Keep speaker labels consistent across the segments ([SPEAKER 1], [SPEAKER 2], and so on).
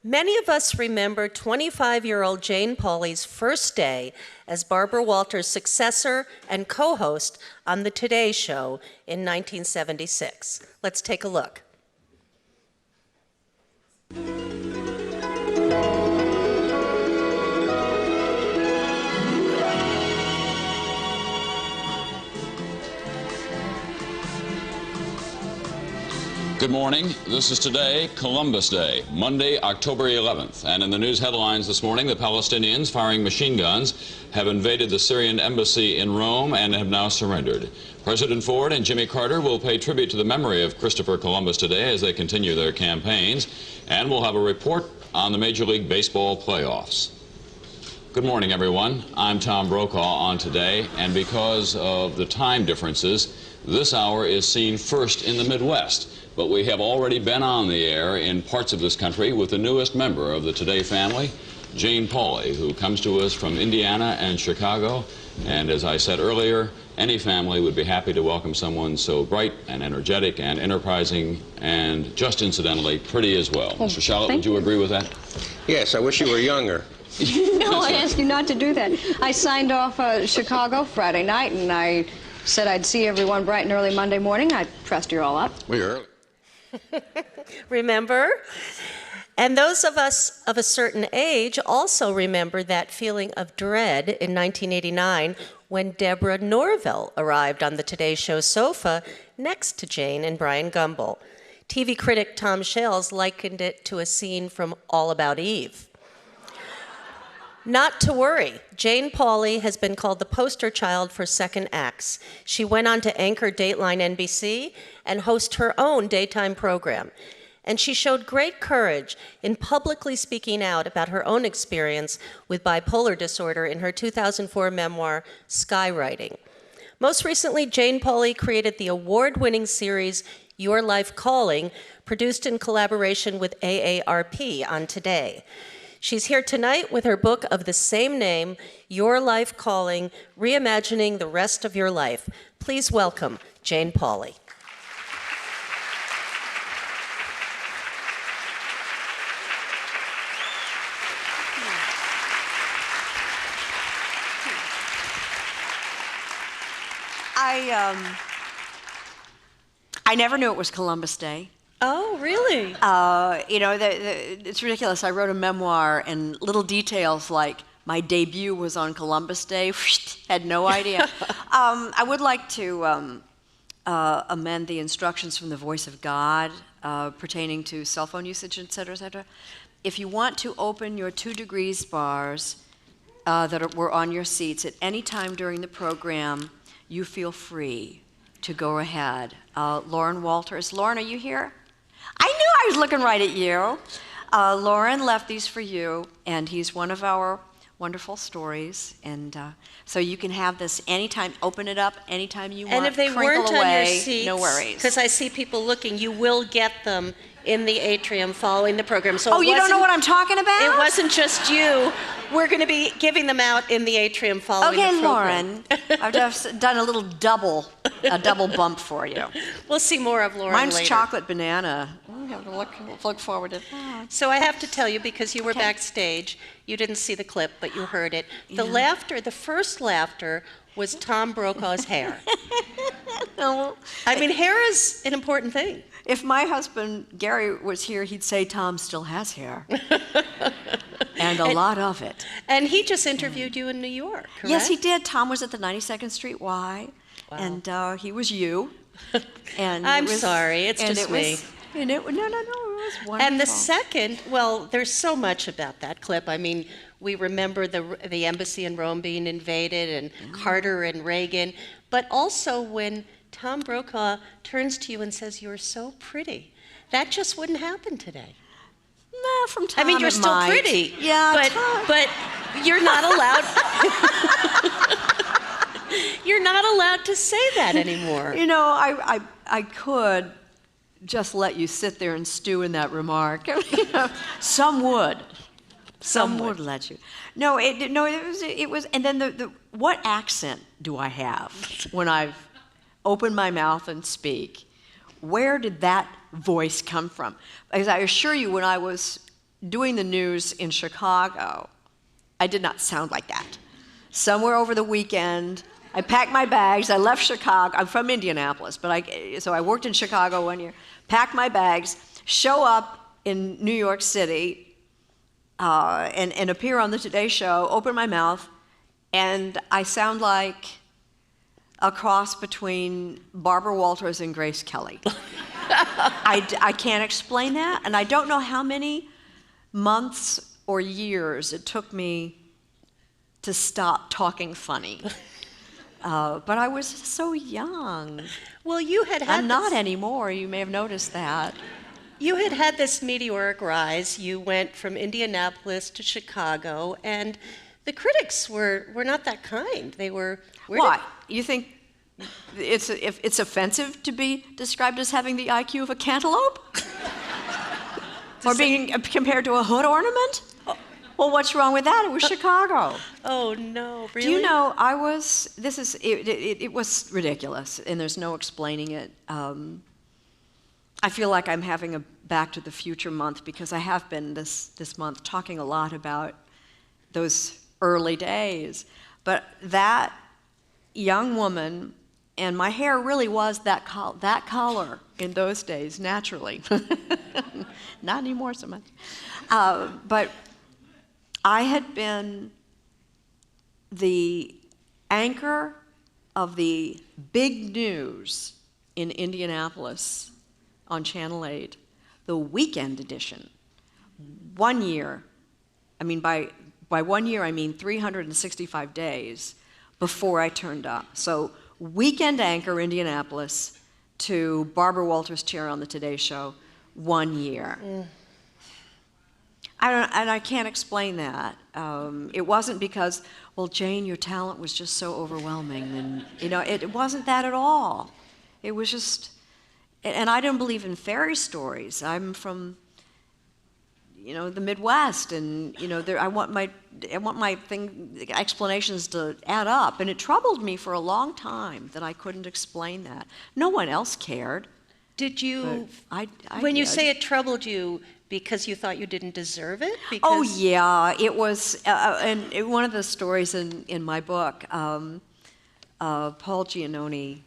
[SPEAKER 1] Many of us remember 25-year-old Jane Pauley's first day as Barbara Walters' successor and co-host on The Today Show in 1976. Let's take a look.
[SPEAKER 2] Good morning. This is today, Columbus Day, Monday, October 11th. And in the news headlines this morning, the Palestinians firing machine guns have invaded the Syrian embassy in Rome and have now surrendered. President Ford and Jimmy Carter will pay tribute to the memory of Christopher Columbus today as they continue their campaigns. And we'll have a report on the Major League Baseball playoffs. Good morning, everyone. I'm Tom Brokaw on Today, and because of the time differences, this hour is seen first in the Midwest. But we have already been on the air in parts of this country with the newest member of the Today family, Jane Pauley, who comes to us from Indiana and Chicago. And as I said earlier, any family would be happy to welcome someone so bright and energetic and enterprising and just incidentally pretty as well. Mr. Shallot, would you agree with that?
[SPEAKER 3] Yes, I wish you were younger.
[SPEAKER 4] No, I asked you not to do that. I signed off Chicago Friday night, and I said I'd see everyone bright and early Monday morning. I pressed you all up.
[SPEAKER 3] Well, you're early.
[SPEAKER 1] Remember? And those of us of a certain age also remember that feeling of dread in 1989 when Deborah Norville arrived on the Today Show sofa next to Jane and Brian Gumbel. TV critic Tom Shales likened it to a scene from All About Eve. Not to worry, Jane Pauley has been called the poster child for second acts. She went on to anchor Dateline NBC and host her own daytime program. And she showed great courage in publicly speaking out about her own experience with bipolar disorder in her 2004 memoir, Skywriting. Most recently, Jane Pauley created the award-winning series Your Life Calling, produced in collaboration with AARP on Today. She's here tonight with her book of the same name, Your Life Calling, Reimagining the Rest of Your Life. Please welcome Jane Pauley.
[SPEAKER 5] I never knew it was Columbus Day.
[SPEAKER 1] Oh, really?
[SPEAKER 5] You know, it's ridiculous. I wrote a memoir, and little details like my debut was on Columbus Day, had no idea. I would like to amend the instructions from the Voice of God pertaining to cell phone usage, et cetera, et cetera. If you want to open your 2 degrees bars that were on your seats at any time during the program, you feel free to go ahead. Lauren Walters. Lauren, are you here? I knew I was looking right at you. Lauren left these for you, and he's one of our wonderful stories. And so you can have this anytime, open it up anytime you want.
[SPEAKER 1] And if they weren't on your seats,
[SPEAKER 5] no worries.
[SPEAKER 1] Because I see people looking, you will get them in the atrium following the program. So
[SPEAKER 5] you don't know what I'm talking about?
[SPEAKER 1] It wasn't just you. We're going to be giving them out in the atrium following the program.
[SPEAKER 5] Okay, Lauren. I've just done a little double bump for you.
[SPEAKER 1] We'll see more of Lauren
[SPEAKER 5] Mine's
[SPEAKER 1] later.
[SPEAKER 5] chocolate banana. We have to look forward to that.
[SPEAKER 1] So I have to tell you, because you were backstage, you didn't see the clip, but you heard it. The laughter, the first laughter, was Tom Brokaw's hair.
[SPEAKER 5] No.
[SPEAKER 1] I mean, hair is an important thing.
[SPEAKER 5] If my husband, Gary, was here, he'd say Tom still has hair. And a lot of it.
[SPEAKER 1] And he just interviewed you in New York, correct?
[SPEAKER 5] Yes, he did. Tom was at the 92nd Street Y, and he was you. And
[SPEAKER 1] I'm sorry, it's just me.
[SPEAKER 5] And it was wonderful.
[SPEAKER 1] And the second, well, there's so much about that clip. I mean, we remember the embassy in Rome being invaded, and Carter and Reagan, but also when Tom Brokaw turns to you and says, "You're so pretty." That just wouldn't happen today.
[SPEAKER 5] Nah, from Tom
[SPEAKER 1] I mean, you're
[SPEAKER 5] it
[SPEAKER 1] still
[SPEAKER 5] might.
[SPEAKER 1] pretty.
[SPEAKER 5] Yeah,
[SPEAKER 1] but you're not allowed. You're not allowed to say that anymore.
[SPEAKER 5] You know, I could just let you sit there and stew in that remark. You know, some would. Some would let you. No, it was, and then what accent do I have when I've opened my mouth and speak? Where did that voice come from? Because I assure you, when I was doing the news in Chicago, I did not sound like that. Somewhere over the weekend, I packed my bags. I left Chicago. I'm from Indianapolis, but so I worked in Chicago 1 year. Packed my bags, show up in New York City, and appear on the Today Show. Open my mouth, and I sound like a cross between Barbara Walters and Grace Kelly. I can't explain that, and I don't know how many months or years it took me to stop talking funny. But I was so young.
[SPEAKER 1] Well, you had
[SPEAKER 5] I'm not anymore. You may have noticed that.
[SPEAKER 1] You had this meteoric rise. You went from Indianapolis to Chicago, and the critics were not that kind. They were...
[SPEAKER 5] Why? You think it's offensive to be described as having the IQ of a cantaloupe? Or being compared to a hood ornament? Well, what's wrong with that? It was Chicago.
[SPEAKER 1] Oh, no, really?
[SPEAKER 5] Do you know, it was ridiculous, and there's no explaining it. I feel like I'm having a Back to the Future month, because I have been this month talking a lot about those early days. But that young woman, and my hair really was that color in those days, naturally. Not anymore so much. But I had been the anchor of the big news in Indianapolis on Channel 8, the weekend edition. 1 year, I mean, by 1 year, I mean 365 days before I turned up. So weekend anchor Indianapolis to Barbara Walters' chair on the Today Show, 1 year. I can't explain that. It wasn't because, well, Jane, your talent was just so overwhelming, and it wasn't that at all. It was just, and I don't believe in fairy stories. I'm from, the Midwest, and I want my explanations to add up, and it troubled me for a long time that I couldn't explain that. No one else cared.
[SPEAKER 1] Did you?
[SPEAKER 5] When
[SPEAKER 1] you say it troubled you, because you thought you didn't deserve it?
[SPEAKER 5] Oh, yeah. It was, and one of the stories in my book, Paul Giannone,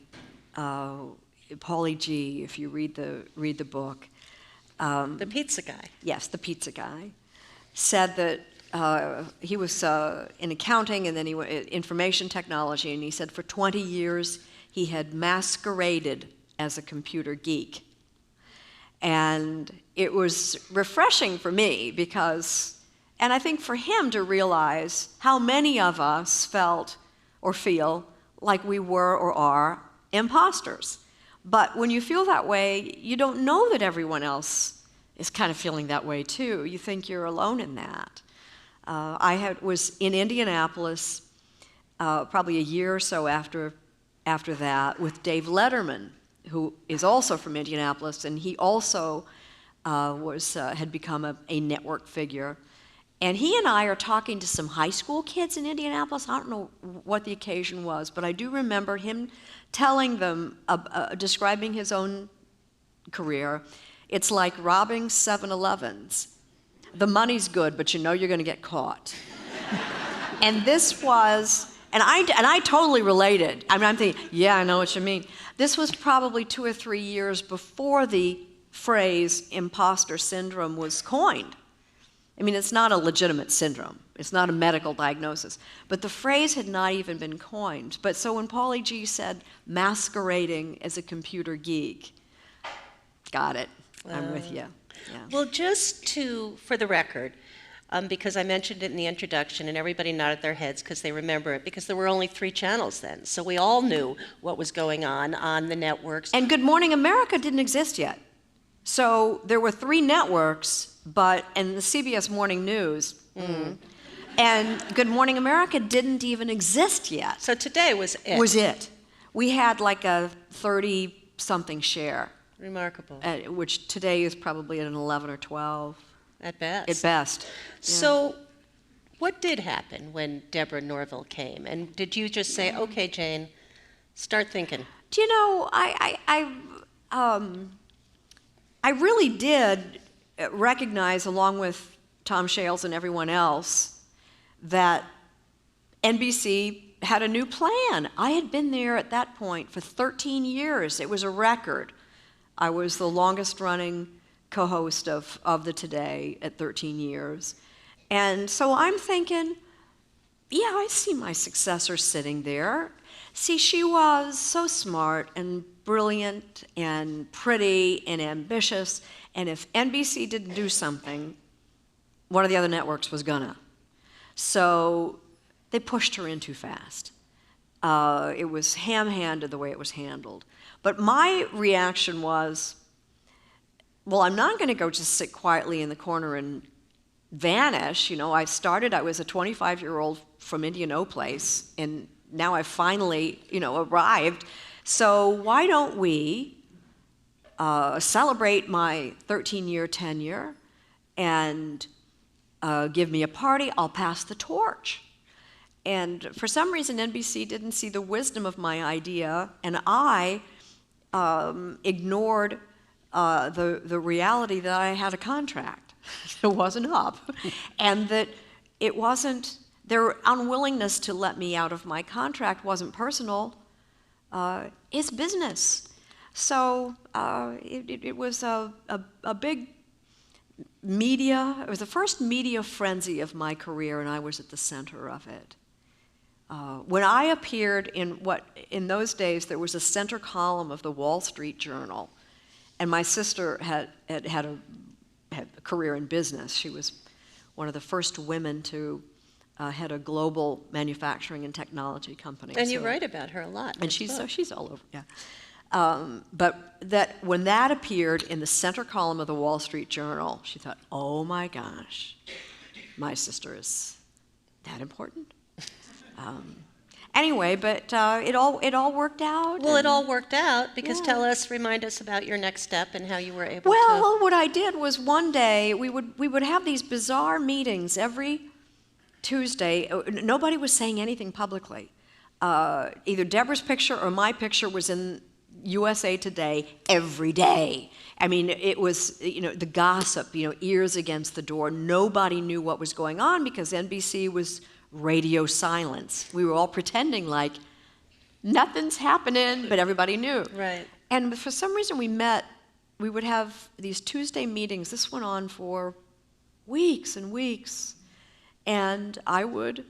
[SPEAKER 5] Paulie G, if you read the book.
[SPEAKER 1] The pizza guy.
[SPEAKER 5] Yes, the pizza guy, said that he was in accounting, and then he went information technology, and he said for 20 years he had masqueraded as a computer geek. And it was refreshing for me because, and I think for him to realize how many of us felt or feel like we were or are imposters. But when you feel that way, you don't know that everyone else is kind of feeling that way too. You think you're alone in that. I was in Indianapolis probably a year or so after that with Dave Letterman, who is also from Indianapolis, and he also had become a network figure. And he and I are talking to some high school kids in Indianapolis. I don't know what the occasion was, but I do remember him telling them, describing his own career. It's like robbing 7-Elevens. The money's good, but you're going to get caught. And this was... And I totally related. I mean, I'm thinking, yeah, I know what you mean. This was probably 2 or 3 years before the phrase imposter syndrome was coined. I mean, it's not a legitimate syndrome. It's not a medical diagnosis. But the phrase had not even been coined. But so when Paulie G said masquerading as a computer geek, got it. I'm with you. Yeah.
[SPEAKER 1] Well, for the record, because I mentioned it in the introduction, and everybody nodded their heads because they remember it, because there were only 3 channels then. So we all knew what was going on the networks.
[SPEAKER 5] And Good Morning America didn't exist yet. So there were 3 networks, and the CBS Morning News, and Good Morning America didn't even exist yet.
[SPEAKER 1] So today was it.
[SPEAKER 5] We had like a 30-something share.
[SPEAKER 1] Remarkable.
[SPEAKER 5] Which today is probably at an 11 or 12.
[SPEAKER 1] At best.
[SPEAKER 5] At best. Yeah.
[SPEAKER 1] So what did happen when Deborah Norville came? And did you just say, okay, Jane, start thinking?
[SPEAKER 5] Do you know, I really did recognize, along with Tom Shales and everyone else that NBC had a new plan. I had been there at that point for 13 years. It was a record. I was the longest running co-host of the Today at 13 years. And so I'm thinking, yeah, I see my successor sitting there. See, she was so smart and brilliant and pretty and ambitious, and if NBC didn't do something, one of the other networks was gonna. So they pushed her in too fast. It was ham-handed the way it was handled. But my reaction was, well, I'm not gonna go just sit quietly in the corner and vanish. You know, I was a 25-year-old from Indianapolis, and now I've finally, arrived. So why don't we celebrate my 13-year tenure and give me a party? I'll pass the torch. And for some reason, NBC didn't see the wisdom of my idea, and I ignored the reality that I had a contract. It wasn't up, and that it wasn't, their unwillingness to let me out of my contract wasn't personal, it's business. So it was a big media, it was the first media frenzy of my career, and I was at the center of it. When I appeared in those days, there was a center column of the Wall Street Journal, and my sister had a career in business. She was one of the first women to head a global manufacturing and technology company.
[SPEAKER 1] And you write about her a lot.
[SPEAKER 5] And she's all over, yeah. But when that appeared in the center column of the Wall Street Journal, she thought, oh my gosh, my sister is that important. Anyway, but it all worked out.
[SPEAKER 1] Well, it all worked out because remind us about your next step and how you were able to.
[SPEAKER 5] Well, what I did was one day we would have these bizarre meetings every Tuesday. Nobody was saying anything publicly. Either Deborah's picture or my picture was in USA Today every day. I mean, it was, the gossip, ears against the door. Nobody knew what was going on because NBC was radio silence. We were all pretending like nothing's happening, but everybody knew.
[SPEAKER 1] Right.
[SPEAKER 5] And for some reason we would have these Tuesday meetings. This went on for weeks and weeks. And I would,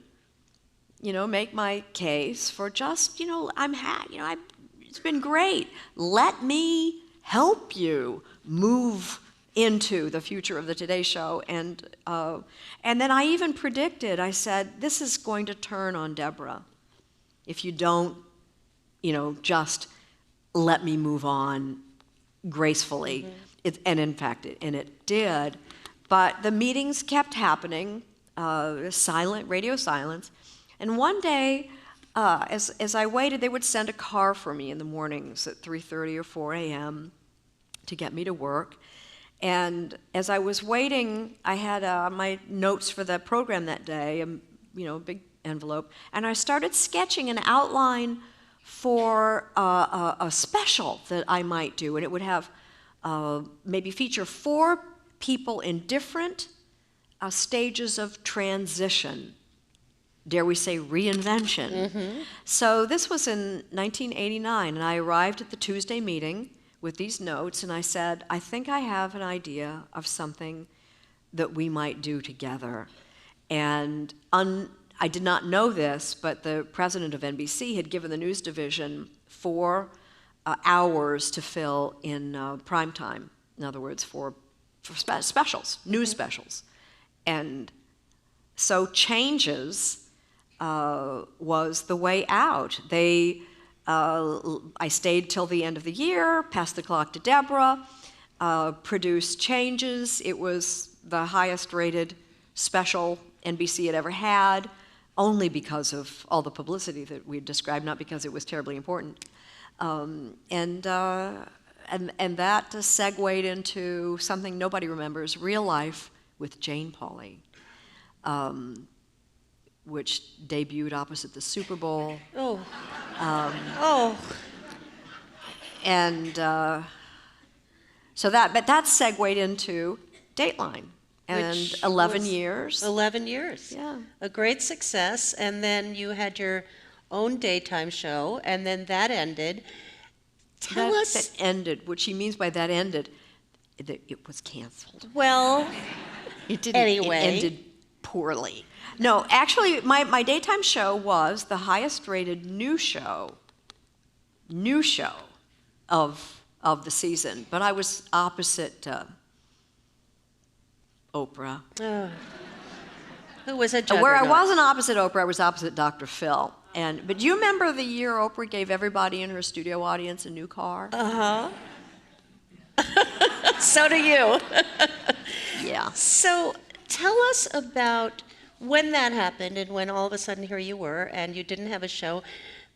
[SPEAKER 5] make my case for just, it's been great. Let me help you move into the future of the Today Show. And then I even predicted, I said, this is going to turn on Deborah if you don't, just let me move on gracefully. Mm-hmm. And in fact, it did. But the meetings kept happening, radio silence. And one day, as I waited, they would send a car for me in the mornings at 3:30 or 4 a.m. to get me to work. And as I was waiting, I had my notes for the program that day, a big envelope, and I started sketching an outline for a special that I might do, and it would have maybe feature 4 people in different stages of transition. Dare we say reinvention? Mm-hmm. So this was in 1989, and I arrived at the Tuesday meeting with these notes, and I said, I think I have an idea of something that we might do together. And I did not know this, but the president of NBC had given the news division 4 hours to fill in prime time. In other words, for specials, news specials. And so changes was the way out. I stayed till the end of the year, passed the clock to Deborah, produced changes. It was the highest rated special NBC had ever had, only because of all the publicity that we had described, not because it was terribly important. And that segued into something nobody remembers, Real Life with Jane Pauley, which debuted opposite the Super Bowl. And so that segued into Dateline. and
[SPEAKER 1] Which
[SPEAKER 5] 11
[SPEAKER 1] was
[SPEAKER 5] years.
[SPEAKER 1] 11 years.
[SPEAKER 5] Yeah.
[SPEAKER 1] A great success. And then you had your own daytime show, and then that ended. Tell us.
[SPEAKER 5] That ended. What she means by that ended, it was canceled.
[SPEAKER 1] Well,
[SPEAKER 5] It didn't.
[SPEAKER 1] Anyway.
[SPEAKER 5] It ended poorly. No, actually, my daytime show was the highest-rated new show of the season. But I was opposite Oprah.
[SPEAKER 1] who was a juggernaut?
[SPEAKER 5] Where I wasn't opposite Oprah, I was opposite Dr. Phil. But do you remember the year Oprah gave everybody in her studio audience a new car?
[SPEAKER 1] So do you.
[SPEAKER 5] Yeah.
[SPEAKER 1] So tell us about when that happened and when all of a sudden here you were and you didn't have a show,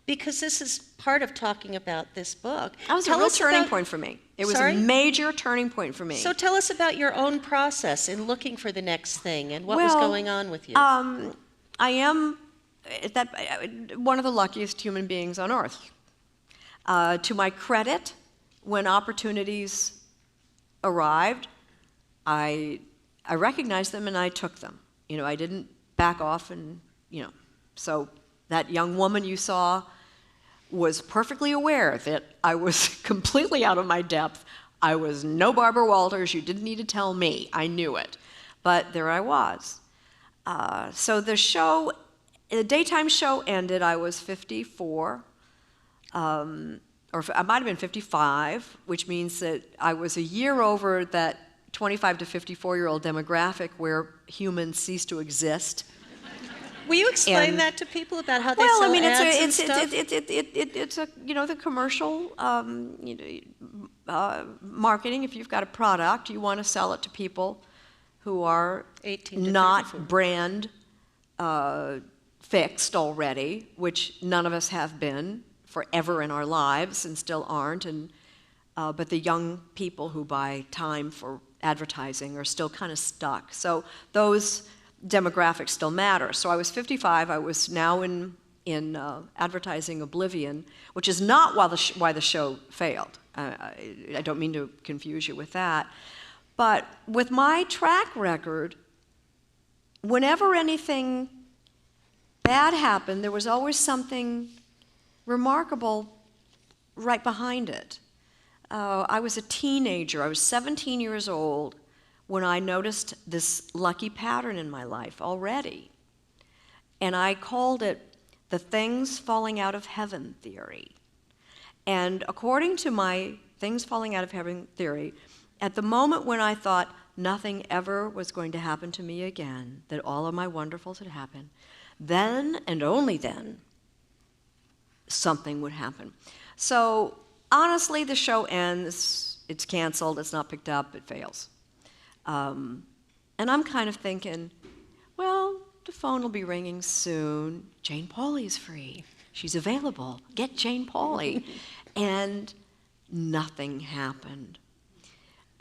[SPEAKER 1] because this is part of talking about this book.
[SPEAKER 5] That was a
[SPEAKER 1] Tell
[SPEAKER 5] real
[SPEAKER 1] us
[SPEAKER 5] turning
[SPEAKER 1] about-
[SPEAKER 5] point for me. It was
[SPEAKER 1] Sorry?
[SPEAKER 5] a major turning point for me.
[SPEAKER 1] So tell us about your own process in looking for the next thing and what was
[SPEAKER 5] Well,
[SPEAKER 1] going on with you.
[SPEAKER 5] I am one of the luckiest human beings on earth. To my credit, when opportunities arrived, I recognized them and I took them. You know, I didn't back off and, so that young woman you saw was perfectly aware that I was completely out of my depth. I was no Barbara Walters. You didn't need to tell me. I knew it. But there I was. So the daytime show ended. I was 54, or I might have been 55, which means that I was a year over that 25 to 54-year-old demographic where humans cease to exist.
[SPEAKER 1] Will you explain
[SPEAKER 5] and-
[SPEAKER 1] that to people about how they sell ads and stuff?
[SPEAKER 5] It's a the commercial marketing. If you've got a product, you want to sell it to people who are
[SPEAKER 1] 18 to
[SPEAKER 5] not
[SPEAKER 1] 34.
[SPEAKER 5] brand fixed already, which none of us have been forever in our lives and still aren't. But the young people who buy time for advertising are still kind of stuck. So those demographics still matter. So I was 55. I was now in advertising oblivion, which is not why the show failed. I don't mean to confuse you with that. But with my track record, whenever anything bad happened, there was always something remarkable right behind it. I was a teenager. I was 17 years old when I noticed this lucky pattern in my life already. And I called it the things falling out of heaven theory. And according to my things falling out of heaven theory, at the moment when I thought nothing ever was going to happen to me again, that all of my wonderfuls had happened, then and only then, something would happen. So honestly, the show ends, it's canceled, it's not picked up, it fails. And I'm kind of thinking, well, the phone will be ringing soon. Jane Pauley is free. She's available. Get Jane Pauley. And nothing happened.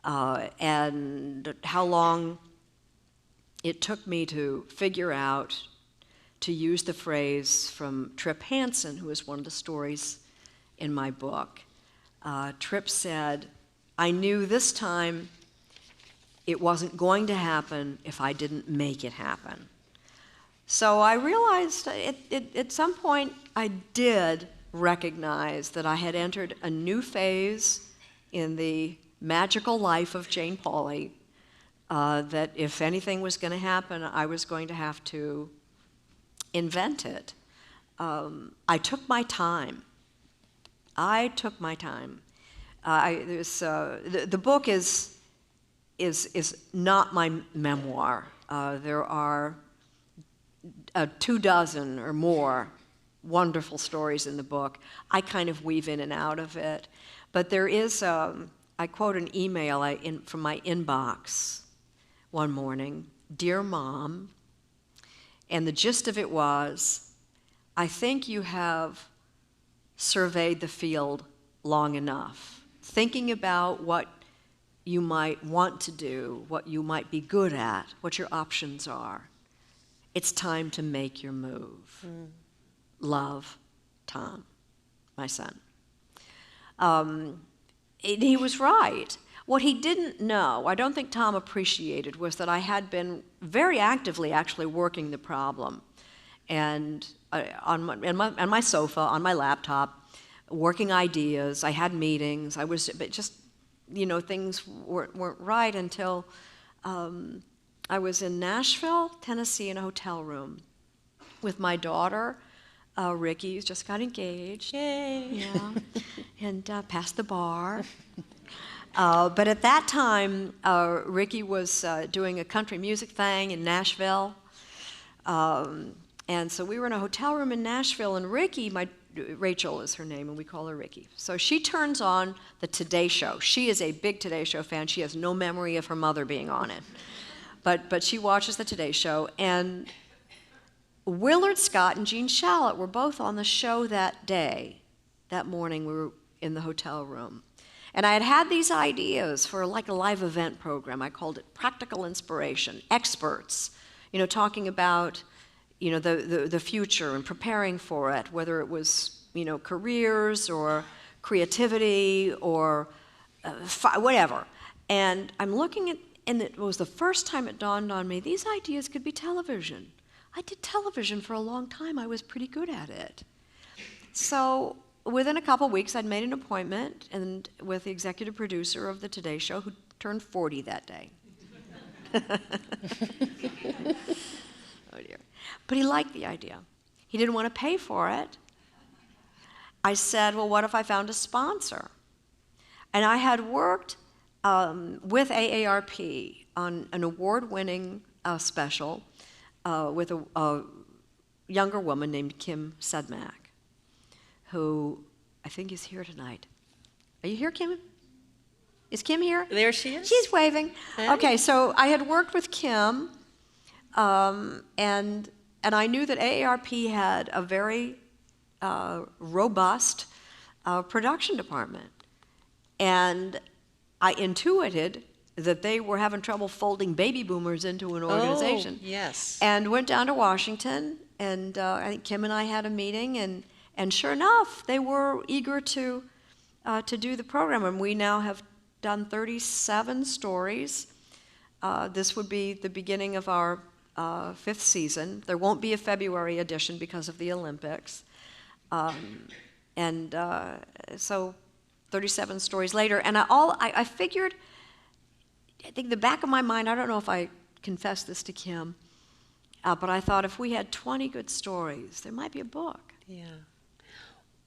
[SPEAKER 5] And how long it took me to figure out, to use the phrase from Tripp Hansen, who is one of the stories in my book. Tripp said, I knew this time it wasn't going to happen if I didn't make it happen. So I realized at some point I did recognize that I had entered a new phase in the magical life of Jane Pauley, that if anything was going to happen, I was going to have to invent it. I took my time. The book is not my memoir. There are 24 or more wonderful stories in the book. I kind of weave in and out of it. But there is, I quote an email from my inbox one morning, Dear Mom, and the gist of it was, I think you have surveyed the field long enough, thinking about what you might want to do, what you might be good at, what your options are. It's time to make your move. Love, Tom, my son. He was right. What he didn't know, I don't think Tom appreciated, was that I had been very actively actually working the problem. And on my sofa, on my laptop, working ideas. I had meetings. I was, but just, things weren't right until I was in Nashville, Tennessee, in a hotel room with my daughter, Ricky, who's just got engaged.
[SPEAKER 1] Yay!
[SPEAKER 5] Yeah, and passed the bar. But at that time, Ricky was doing a country music thing in Nashville. And so we were in a hotel room in Nashville, and Ricky, Rachel is her name, and we call her Ricky. So she turns on the Today Show. She is a big Today Show fan. She has no memory of her mother being on it. But she watches the Today Show, and Willard Scott and Gene Shalit were both on the show that day. That morning, we were in the hotel room. And I had these ideas for like a live event program. I called it Practical Inspiration, experts, talking about the future and preparing for it, whether it was careers or creativity or whatever. And I'm looking at, and it was the first time it dawned on me, these ideas could be television. I did television for a long time. I was pretty good at it. So within a couple weeks, I'd made an appointment with the executive producer of the Today Show, who turned 40 that day. Oh dear. But he liked the idea. He didn't want to pay for it. I said, well, what if I found a sponsor? And I had worked with AARP on an award-winning special with a younger woman named Kim Sedmak, who I think is here tonight. Are you here, Kim? Is Kim here?
[SPEAKER 1] There she is.
[SPEAKER 5] She's waving.
[SPEAKER 1] Hey.
[SPEAKER 5] Okay, so I had worked with Kim, and I knew that AARP had a very robust production department. And I intuited that they were having trouble folding baby boomers into an organization.
[SPEAKER 1] Oh, yes.
[SPEAKER 5] And went down to Washington, and I think Kim and I had a meeting, and sure enough, they were eager to do the program. And we now have done 37 stories. This would be the beginning of our 5th season. There won't be a February edition because of the Olympics. So 37 stories later, and I figured, I think the back of my mind, I don't know if I confessed this to Kim, but I thought if we had 20 good stories, there might be a book.
[SPEAKER 1] Yeah.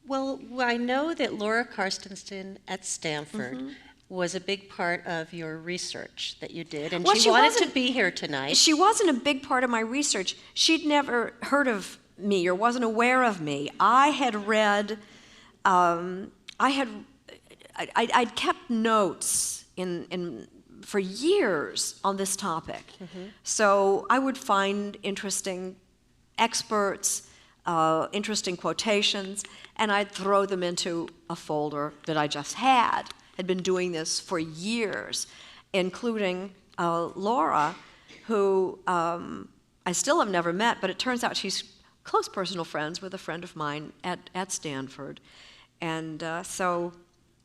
[SPEAKER 1] Well, I know that Laura Karstensen at Stanford was a big part of your research that you did, and
[SPEAKER 5] Well,
[SPEAKER 1] she
[SPEAKER 5] she
[SPEAKER 1] wanted
[SPEAKER 5] wasn't-
[SPEAKER 1] to be here tonight.
[SPEAKER 5] She wasn't a big part of my research. She'd never heard of me or wasn't aware of me. I had read, I'd kept notes for years on this topic. So I would find interesting experts, interesting quotations, and I'd throw them into a folder that I just had been doing this for years, including Laura, who I still have never met, but it turns out she's close personal friends with a friend of mine at Stanford. And so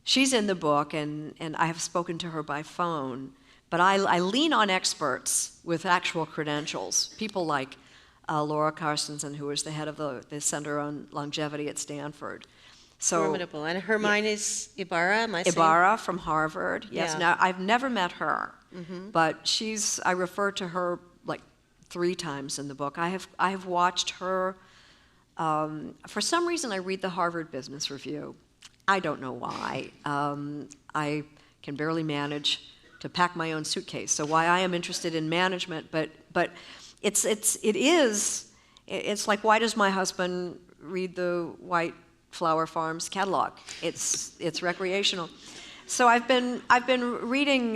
[SPEAKER 5] she's in the book, and I have spoken to her by phone. But I lean on experts with actual credentials, people like Laura Karstensen, who is the head of the Center on Longevity at Stanford. So,
[SPEAKER 1] formidable. And her mine is Ibarra, am I saying?
[SPEAKER 5] Ibarra from Harvard. Yes.
[SPEAKER 1] Yeah.
[SPEAKER 5] Now I've never met her, but I refer to her like 3 times in the book. I have watched her. For some reason, I read the Harvard Business Review. I don't know why. I can barely manage to pack my own suitcase. So why I am interested in management, but it's like, why does my husband read the White Flower Farms catalog? It's recreational. So I've been reading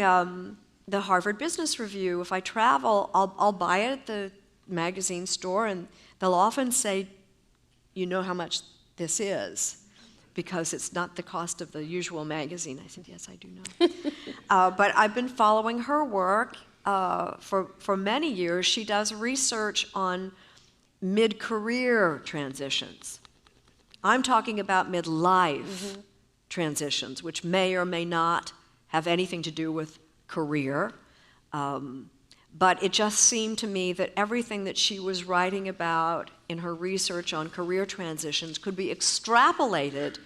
[SPEAKER 5] the Harvard Business Review. If I travel, I'll buy it at the magazine store, and they'll often say, "You know how much this is?" Because it's not the cost of the usual magazine. I said, yes, I do know. But I've been following her work for many years. She does research on mid-career transitions. I'm talking about midlife transitions, which may or may not have anything to do with career. But it just seemed to me that everything that she was writing about in her research on career transitions could be extrapolated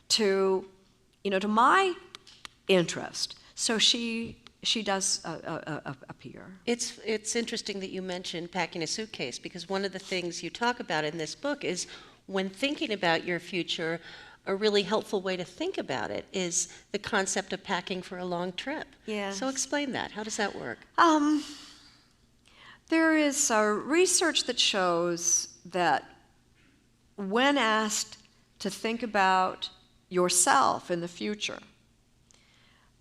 [SPEAKER 5] to, to my interest. So she does appear.
[SPEAKER 1] It's interesting that you mentioned packing a suitcase, because one of the things you talk about in this book is when thinking about your future, a really helpful way to think about it is the concept of packing for a long trip.
[SPEAKER 5] Yes.
[SPEAKER 1] So explain that. How does that work?
[SPEAKER 5] There is research that shows that when asked to think about yourself in the future,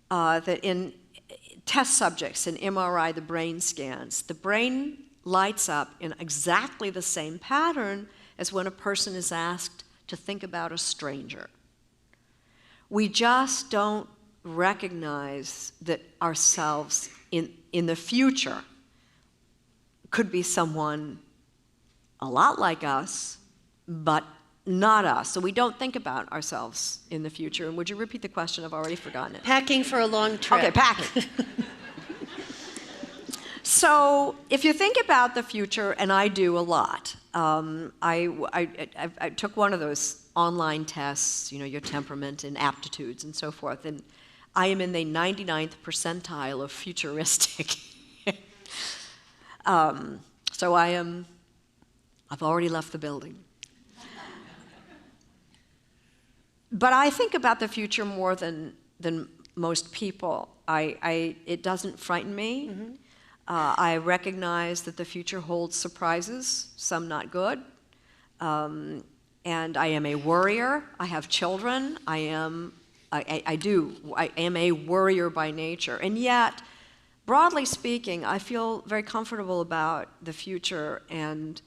[SPEAKER 5] that in test subjects in MRI, the brain scans, the brain lights up in exactly the same pattern as when a person is asked to think about a stranger. We just don't recognize that ourselves in the future could be someone a lot like us, but not us. So we don't think about ourselves in the future. And would you repeat the question? I've already forgotten it.
[SPEAKER 1] Packing for a long trip.
[SPEAKER 5] Okay, packing. So if you think about the future, and I do a lot, I took one of those online tests, your temperament and aptitudes and so forth, and I am in the 99th percentile of futuristic. So I've already left the building. But I think about the future more than most people. It doesn't frighten me. Mm-hmm. I recognize that the future holds surprises, some not good. And I am a worrier. I have children. I am a worrier by nature. And yet, broadly speaking, I feel very comfortable about the future and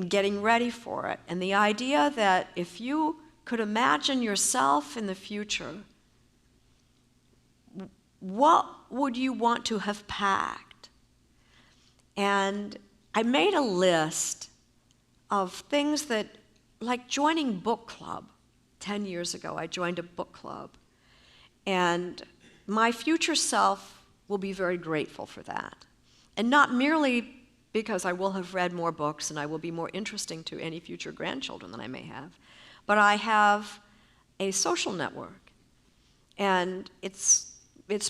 [SPEAKER 5] getting ready for it. And the idea that if you could imagine yourself in the future, what would you want to have packed? And I made a list of things that, like joining book club. 10 years ago, I joined a book club. And my future self will be very grateful for that. And not merely because I will have read more books and I will be more interesting to any future grandchildren than I may have, but I have a social network. And it's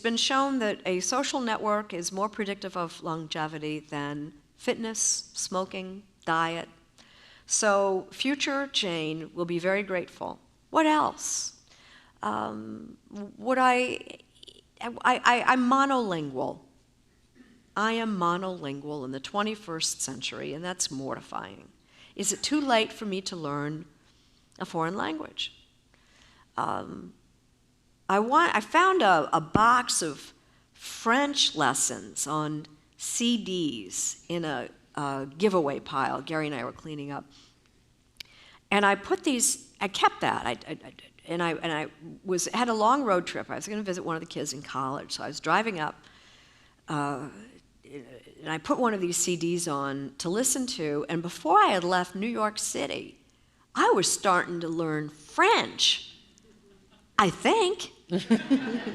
[SPEAKER 5] been shown that a social network is more predictive of longevity than fitness, smoking, diet. So future Jane will be very grateful. What else? I'm monolingual. I am monolingual in the 21st century, and that's mortifying. Is it too late for me to learn a foreign language? I found a box of French lessons on CDs in a giveaway pile. Gary and I were cleaning up. And I put these, I kept that. I had a long road trip. I was going to visit one of the kids in college. So I was driving up, and I put one of these CDs on to listen to. And before I had left New York City, I was starting to learn French, I think.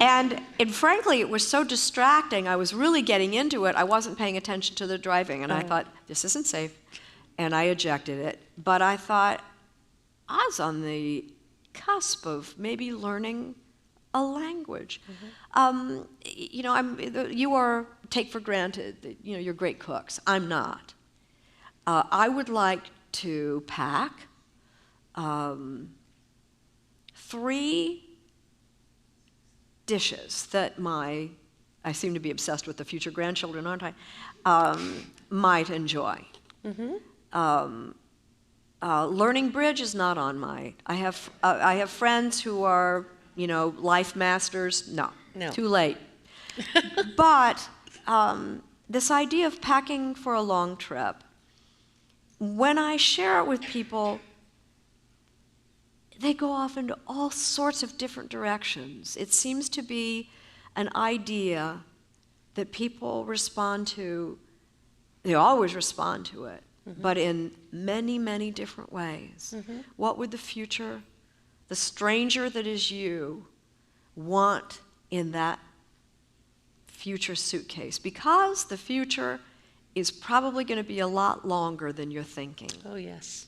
[SPEAKER 5] And frankly, it was so distracting. I was really getting into it. I wasn't paying attention to the driving. And I thought, this isn't safe. And I ejected it. But I thought, I was on the cusp of maybe learning a language. Mm-hmm. You take for granted that you're great cooks. I'm not. I would like to pack 3 dishes that I seem to be obsessed with the future grandchildren, aren't I? Might enjoy. Mm-hmm. Learning bridge is not on my. I have friends who are life masters. No. Too late. But this idea of packing for a long trip, when I share it with people, they go off into all sorts of different directions. It seems to be an idea that people respond to. They always respond to it, mm-hmm. but in many, many different ways. Mm-hmm. What would the future, the stranger that is you, want in that future suitcase, because the future is probably going to be a lot longer than you're thinking.
[SPEAKER 1] Oh, yes.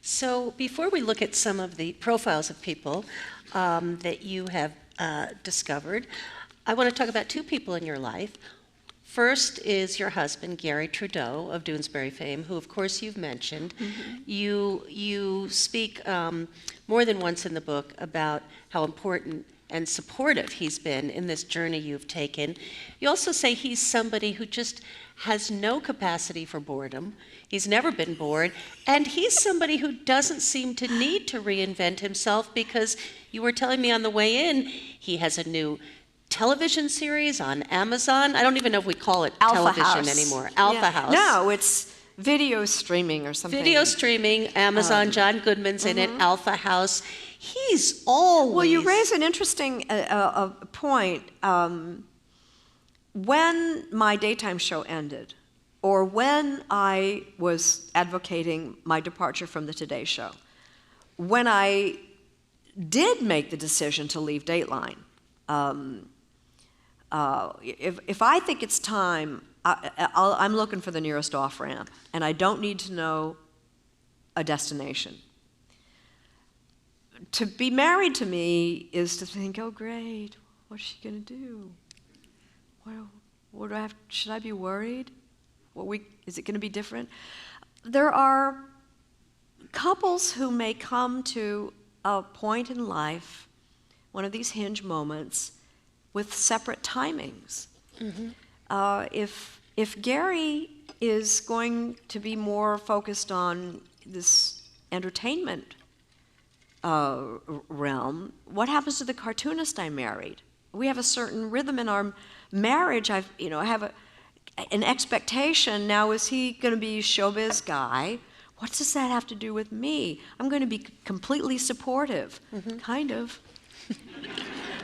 [SPEAKER 1] So before we look at some of the profiles of people that you have discovered, I want to talk about two people in your life. First is your husband, Gary Trudeau of Doonesbury fame, who, of course, you've mentioned. Mm-hmm. You speak more than once in the book about how important and supportive he's been in this journey you've taken. You also say he's somebody who just has no capacity for boredom. He's never been bored. And he's somebody who doesn't seem to need to reinvent himself, because you were telling me on the way in, he has a new television series on Amazon. I don't even know if we call it
[SPEAKER 5] Alpha
[SPEAKER 1] television
[SPEAKER 5] House
[SPEAKER 1] anymore. Alpha House.
[SPEAKER 5] No, it's video streaming or something.
[SPEAKER 1] Video streaming, Amazon, John Goodman's in it, Alpha House. He's always...
[SPEAKER 5] Well, you raise an interesting point. When my daytime show ended, or when I was advocating my departure from the Today Show, when I did make the decision to leave Dateline, if I think it's time, I'm looking for the nearest off-ramp, and I don't need to know a destination. To be married to me is to think, oh, great, what's she going to do? What do I have? Should I be worried? Is it going to be different? There are couples who may come to a point in life, one of these hinge moments, with separate timings. Mm-hmm. If Gary is going to be more focused on this entertainment realm, what happens to the cartoonist I married? We have a certain rhythm in our marriage. I have an expectation. Now, is he going to be a showbiz guy? What does that have to do with me? I'm going to be completely supportive, kind of.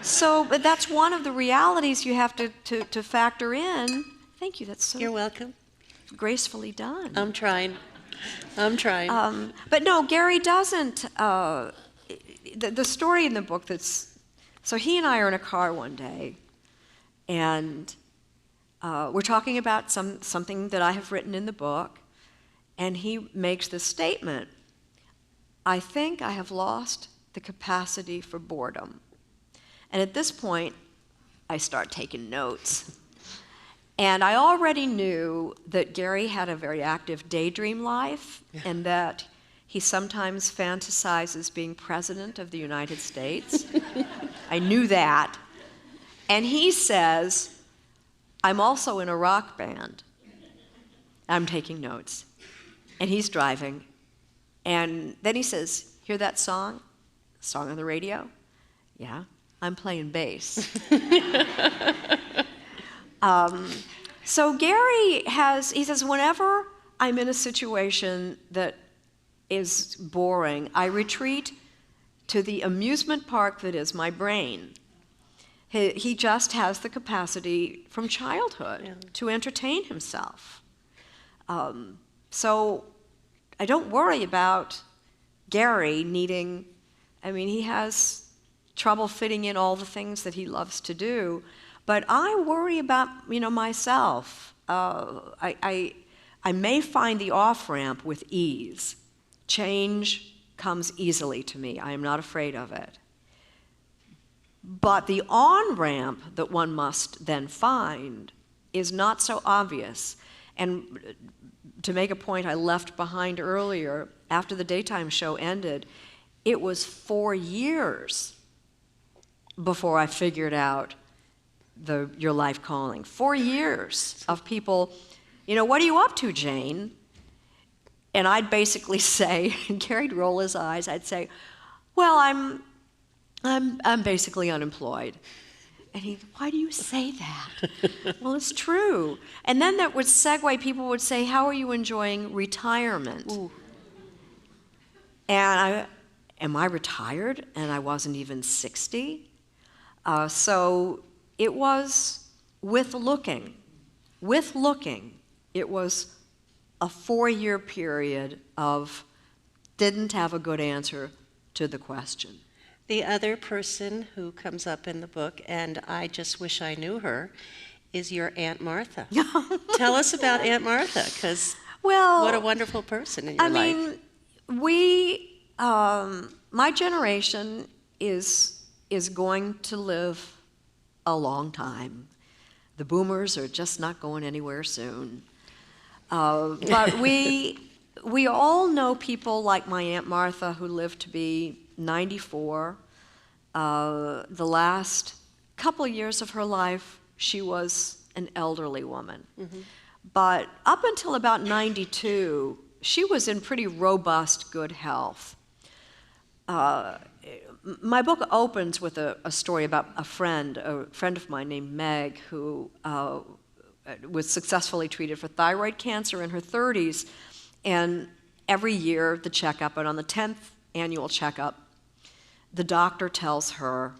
[SPEAKER 5] So, but that's one of the realities you have to factor in. Thank you. That's so.
[SPEAKER 1] You're welcome.
[SPEAKER 5] Gracefully done.
[SPEAKER 1] I'm trying.
[SPEAKER 5] But no, Gary doesn't. The story in the book so he and I are in a car one day, and we're talking about something that I have written in the book, and he makes this statement: I think I have lost the capacity for boredom. And at this point, I start taking notes. And I already knew that Gary had a very active daydream life, and that he sometimes fantasizes being president of the United States. I knew that. And he says, I'm also in a rock band. I'm taking notes. And he's driving. And then he says, hear that song? Song on the radio? Yeah, I'm playing bass. So Gary he says, whenever I'm in a situation that is boring, I retreat to the amusement park that is my brain. He just has the capacity from childhood to entertain himself. So I don't worry about Gary needing, he has trouble fitting in all the things that he loves to do, but I worry about, myself. I may find the off-ramp with ease. Change comes easily to me. I am not afraid of it. But the on-ramp that one must then find is not so obvious. And to make a point I left behind earlier, after the daytime show ended, it was 4 years before I figured out your life calling. 4 years of people, what are you up to, Jane? And I'd basically say, and Gary'd roll his eyes, I'd say, well, I'm basically unemployed. And why do you say that? Well, it's true. And then that would segue, people would say, how are you enjoying retirement? Ooh. And am I retired? And I wasn't even 60. So it was with looking, it was a 4-year period of didn't have a good answer to the question.
[SPEAKER 1] The other person who comes up in the book, and I just wish I knew her, is your Aunt Martha. Tell us about Aunt Martha, because what a wonderful person in your life.
[SPEAKER 5] My generation is going to live a long time. The boomers are just not going anywhere soon. But we all know people like my Aunt Martha who lived to be 94. The last couple years of her life, she was an elderly woman. Mm-hmm. But up until about 92, she was in pretty robust, good health. My book opens with a story about a friend of mine named Meg, who was successfully treated for thyroid cancer in her 30s. And every year, the checkup, and on the 10th annual checkup, the doctor tells her,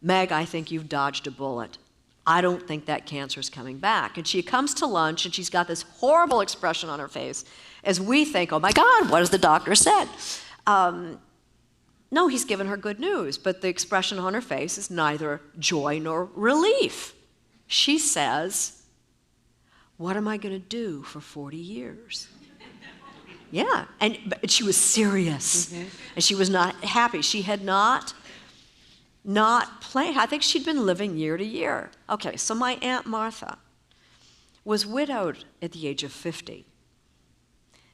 [SPEAKER 5] Meg, I think you've dodged a bullet. I don't think that cancer's coming back. And she comes to lunch, and she's got this horrible expression on her face, as we think, oh my God, what has the doctor said? No, he's given her good news, but the expression on her face is neither joy nor relief. She says, what am I going to do for 40 years? Yeah, but she was serious, mm-hmm. And she was not happy. She had not planned. I think she'd been living year to year. Okay, so my Aunt Martha was widowed at the age of 50.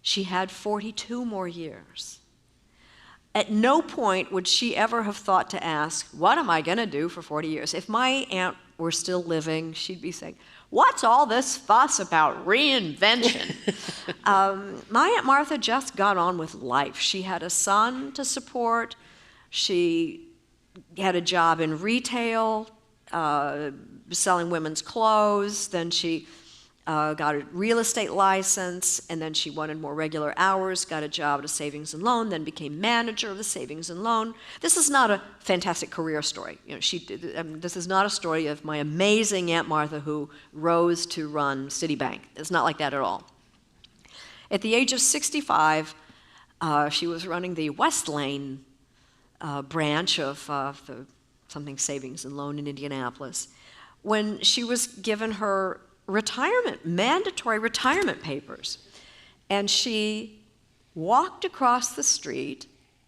[SPEAKER 5] She had 42 more years. At no point would she ever have thought to ask, what am I going to do for 40 years? If my aunt were still living, she'd be saying, what's all this fuss about reinvention? My Aunt Martha just got on with life. She had a son to support. She had a job in retail, selling women's clothes. Then she got a real estate license, and then she wanted more regular hours, got a job at a savings and loan, then became manager of the savings and loan. This is not a fantastic career story. This is not a story of my amazing Aunt Martha who rose to run Citibank. It's not like that at all. At the age of 65, she was running the West Lane branch of the something savings and loan in Indianapolis, when she was given her mandatory retirement papers. And she walked across the street,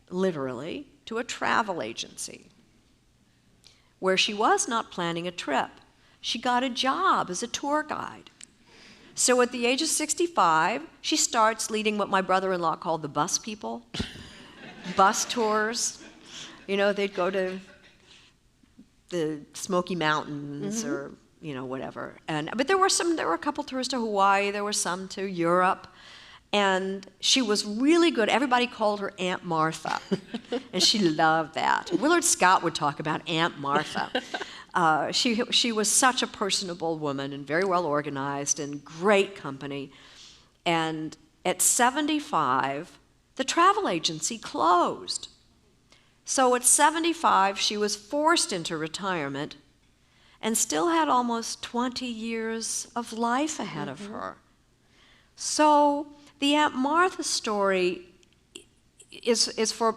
[SPEAKER 5] literally, to a travel agency where she was not planning a trip. She got a job as a tour guide. So at the age of 65, she starts leading what my brother-in-law called the bus people, bus tours. They'd go to the Smoky Mountains, mm-hmm. or whatever. But there were a couple tours to Hawaii, there were some to Europe, and she was really good. Everybody called her Aunt Martha, and she loved that. Willard Scott would talk about Aunt Martha. She was such a personable woman and very well organized and great company. And at 75, the travel agency closed. So at 75, she was forced into retirement and still had almost 20 years of life ahead mm-hmm. of her. So the Aunt Martha story is for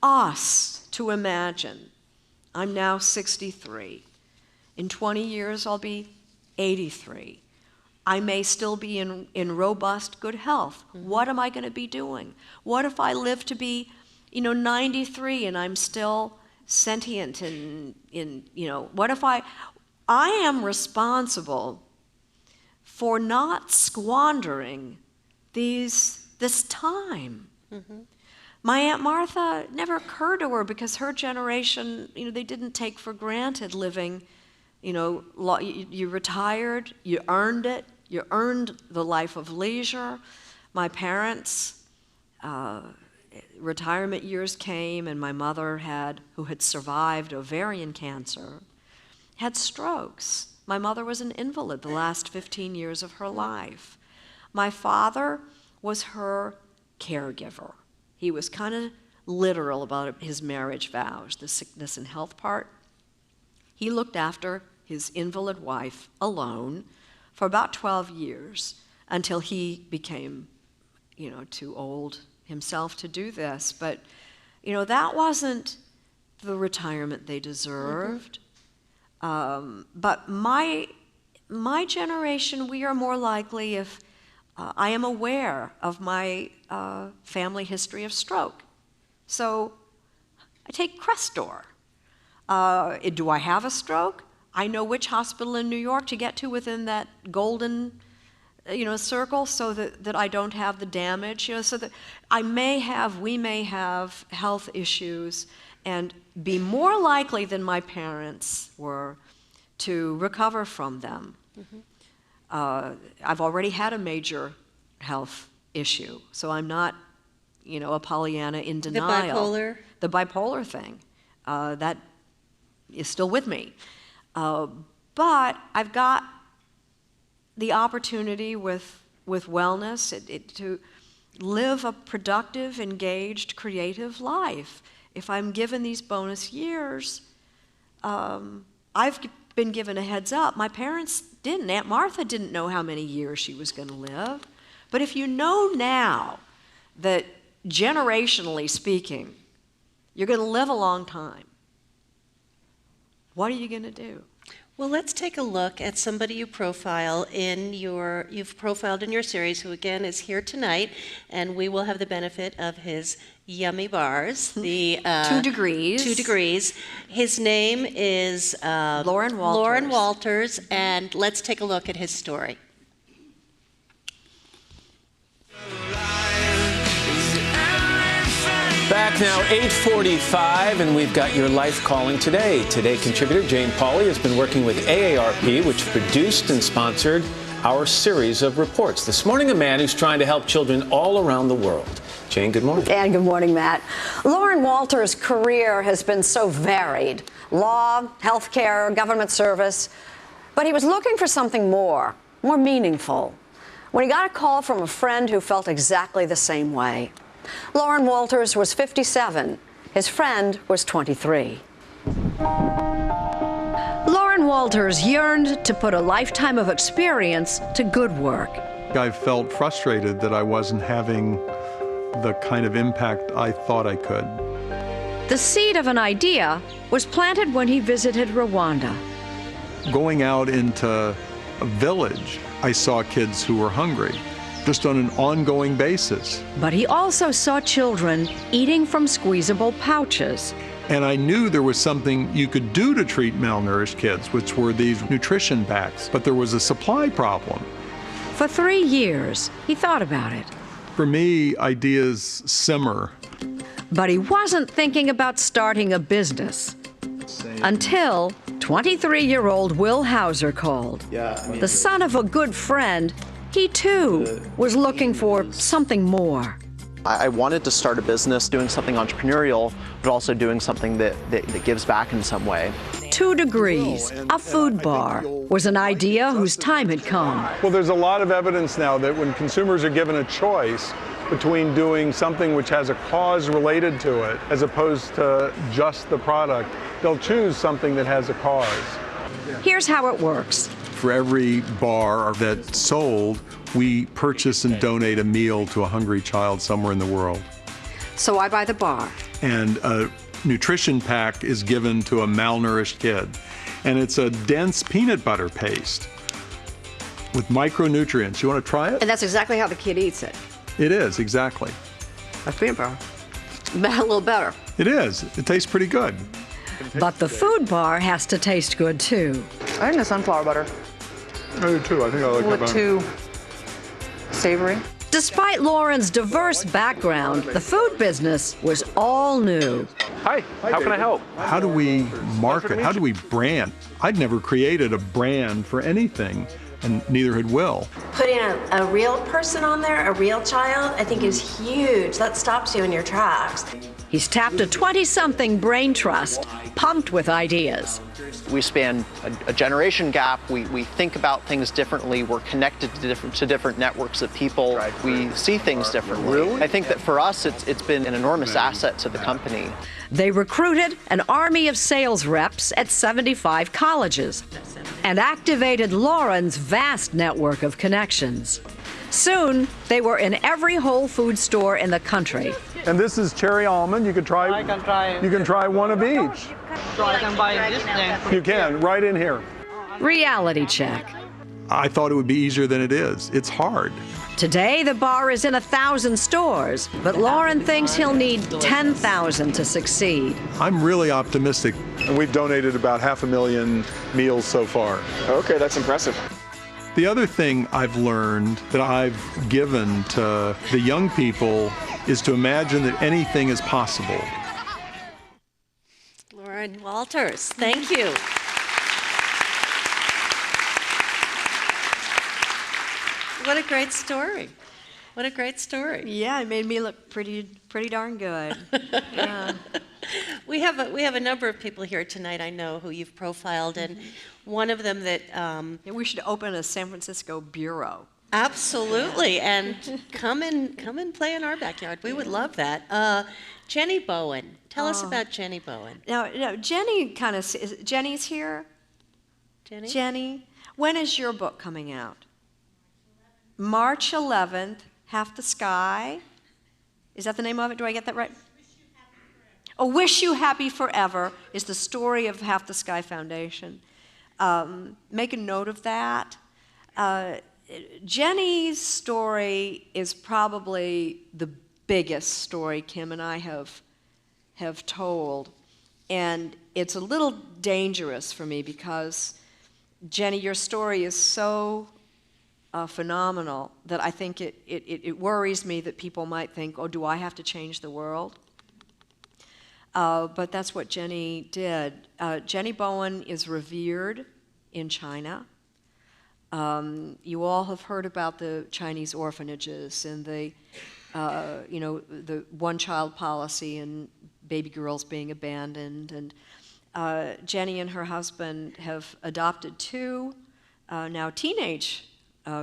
[SPEAKER 5] us to imagine. I'm now 63. In 20 years, I'll be 83. I may still be in robust, good health. Mm-hmm. What am I going to be doing? What if I live to be, 93 and I'm still sentient and what if I am responsible for not squandering this time. Mm-hmm. My Aunt Martha never occurred to her because her generation, they didn't take for granted living, you retired, you earned it, you earned the life of leisure. My parents, retirement years came, and my mother who had survived ovarian cancer, had strokes. My mother was an invalid the last 15 years of her life. My father was her caregiver. He was kind of literal about his marriage vows, the sickness and health part. He looked after his invalid wife alone for about 12 years until he became, too old himself to do this. But, that wasn't the retirement they deserved. But my generation, we are more likely if I am aware of my family history of stroke. So I take Crestor. Do I have a stroke? I know which hospital in New York to get to within that golden circle so that I don't have the damage, so that we may have health issues and be more likely than my parents were to recover from them. I've already had a major health issue, so I'm not, a Pollyanna in denial. The bipolar thing, that is still with me. But I've got the opportunity with wellness to live a productive, engaged, creative life. If I'm given these bonus years, I've been given a heads up. My parents didn't. Aunt Martha didn't know how many years she was going to live. But if you know now that, generationally speaking, you're going to live a long time, what are you going to do?
[SPEAKER 1] Well, let's take a look at somebody you've profiled in your series, who again is here tonight, and we will have the benefit of his yummy bars. The
[SPEAKER 5] 2 degrees.
[SPEAKER 1] 2 degrees. His name is
[SPEAKER 5] Lauren Walters.
[SPEAKER 1] Lauren Walters, and let's take a look at his story.
[SPEAKER 6] Back now, 8:45, and we've got your Life Calling Today. Today contributor Jane Pauley has been working with AARP, which produced and sponsored our series of reports. This morning, a man who's trying to help children all around the world. Jane, good morning.
[SPEAKER 7] And good morning, Matt. Lauren Walters' career has been so varied. Law, healthcare, government service. But he was looking for something more meaningful, when he got a call from a friend who felt exactly the same way. Lauren Walters was 57. His friend was 23. Lauren Walters yearned to put a lifetime of experience to good work.
[SPEAKER 8] I felt frustrated that I wasn't having the kind of impact I thought I could.
[SPEAKER 7] The seed of an idea was planted when he visited Rwanda.
[SPEAKER 8] Going out into a village, I saw kids who were hungry, just on an ongoing basis.
[SPEAKER 7] But he also saw children eating from squeezable pouches.
[SPEAKER 8] And I knew there was something you could do to treat malnourished kids, which were these nutrition packs, but there was a supply problem.
[SPEAKER 7] For 3 years, he thought about it.
[SPEAKER 8] For me, ideas simmer.
[SPEAKER 7] But he wasn't thinking about starting a business until 23-year-old Will Hauser called. The son of a good friend, he too was looking for something more.
[SPEAKER 9] I wanted to start a business doing something entrepreneurial, but also doing something that gives back in some way.
[SPEAKER 7] 2 degrees, a food bar, was an idea whose time had come.
[SPEAKER 8] Well, there's a lot of evidence now that when consumers are given a choice between doing something which has a cause related to it, as opposed to just the product, they'll choose something that has a cause.
[SPEAKER 7] Here's how it works.
[SPEAKER 8] For every bar that's sold, we purchase and donate a meal to a hungry child somewhere in the world.
[SPEAKER 7] So I buy the bar.
[SPEAKER 8] And a nutrition pack is given to a malnourished kid. And it's a dense peanut butter paste with micronutrients. You want to try it?
[SPEAKER 5] And that's exactly how the kid eats it.
[SPEAKER 8] It is, exactly.
[SPEAKER 5] That's peanut butter. A little better.
[SPEAKER 8] It is. It tastes pretty good.
[SPEAKER 7] But the food bar has to taste good too.
[SPEAKER 10] I think the sunflower butter.
[SPEAKER 8] I do too. I think I like that better.
[SPEAKER 10] Too savory.
[SPEAKER 7] Despite Lauren's diverse background, the food business was all new.
[SPEAKER 6] Hi, how can I help?
[SPEAKER 8] How do we market? How do we brand? I'd never created a brand for anything, and neither had Will.
[SPEAKER 11] Putting a real person on there, a real child, I think is huge. That stops you in your tracks.
[SPEAKER 7] He's tapped a 20-something brain trust, pumped with ideas.
[SPEAKER 9] We span a generation gap. We think about things differently. We're connected to different networks of people. We see things differently. Really? I think that for us, it's been an enormous asset to the company.
[SPEAKER 7] They recruited an army of sales reps at 75 colleges and activated Lauren's vast network of connections. Soon, they were in every Whole Foods store in the country
[SPEAKER 8] And this is cherry almond. You can try.
[SPEAKER 12] I can try.
[SPEAKER 8] You can try one of each.
[SPEAKER 12] So I can buy this then.
[SPEAKER 8] You can, right in here.
[SPEAKER 7] Reality check.
[SPEAKER 8] I thought it would be easier than it is. It's hard.
[SPEAKER 7] Today, the bar is in 1,000 stores, but Lauren thinks he'll need 10,000 to succeed.
[SPEAKER 8] I'm really optimistic. And we've donated about 500,000 meals so far.
[SPEAKER 13] Okay, that's impressive.
[SPEAKER 8] The other thing I've learned that I've given to the young people is to imagine that anything is possible.
[SPEAKER 1] Lauren Walters, thank you. What a great story. What a great story.
[SPEAKER 5] Yeah, it made me look pretty darn good. Yeah.
[SPEAKER 1] We have a number of people here tonight I know who you've profiled, and one of them that
[SPEAKER 5] Yeah, we should open a San Francisco bureau.
[SPEAKER 1] absolutely, and come and play in our backyard. We would love that. Jenny Bowen, tell us about Jenny Bowen.
[SPEAKER 5] Now Jenny Jenny's here.
[SPEAKER 1] Jenny.
[SPEAKER 5] Jenny, when is your book coming out? March 11th, Half the Sky. Is that the name of it? Do I get that right? Oh, Wish You Happy Forever is the story of Half the Sky Foundation. Make a note of that. Jenny's story is probably the biggest story Kim and I have told. And it's a little dangerous for me because, Jenny, your story is so phenomenal that I think it worries me that people might think, oh, do I have to change the world? But that's what Jenny did. Jenny Bowen is revered in China. You all have heard about the Chinese orphanages and the one-child policy and baby girls being abandoned. And Jenny and her husband have adopted two now teenage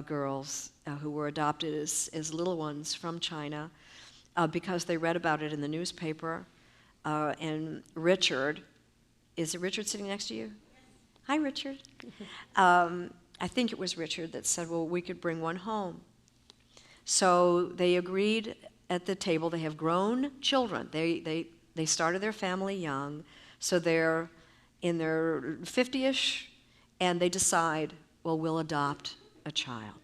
[SPEAKER 5] girls who were adopted as little ones from China because they read about it in the newspaper. And Richard, is it Richard sitting next to you? Hi, Richard. I think it was Richard that said, well, we could bring one home. So they agreed at the table. They have grown children. They started their family young, so they're in their 50-ish, and they decide, well, we'll adopt a child.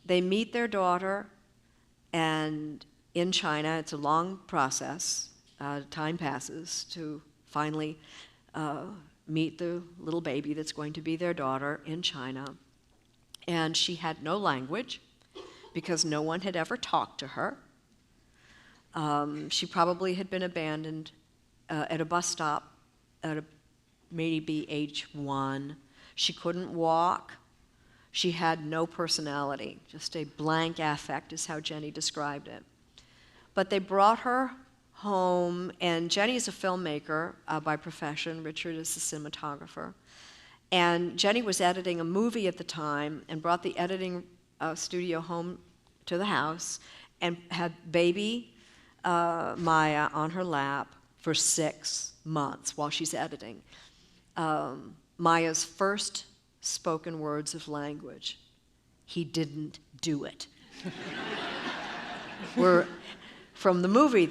[SPEAKER 5] They meet their daughter, and in China, it's a long process. Time passes to finally meet the little baby that's going to be their daughter in China. And she had no language because no one had ever talked to her. She probably had been abandoned at a bus stop at maybe age 1. She couldn't walk. She had no personality, just a blank affect is how Jenny described it. But they brought her home, and Jenny is a filmmaker by profession. Richard is a cinematographer. And Jenny was editing a movie at the time and brought the editing studio home to the house and had baby Maya on her lap for 6 months while she's editing. Maya's first spoken words of language, he didn't do it, were from the movie.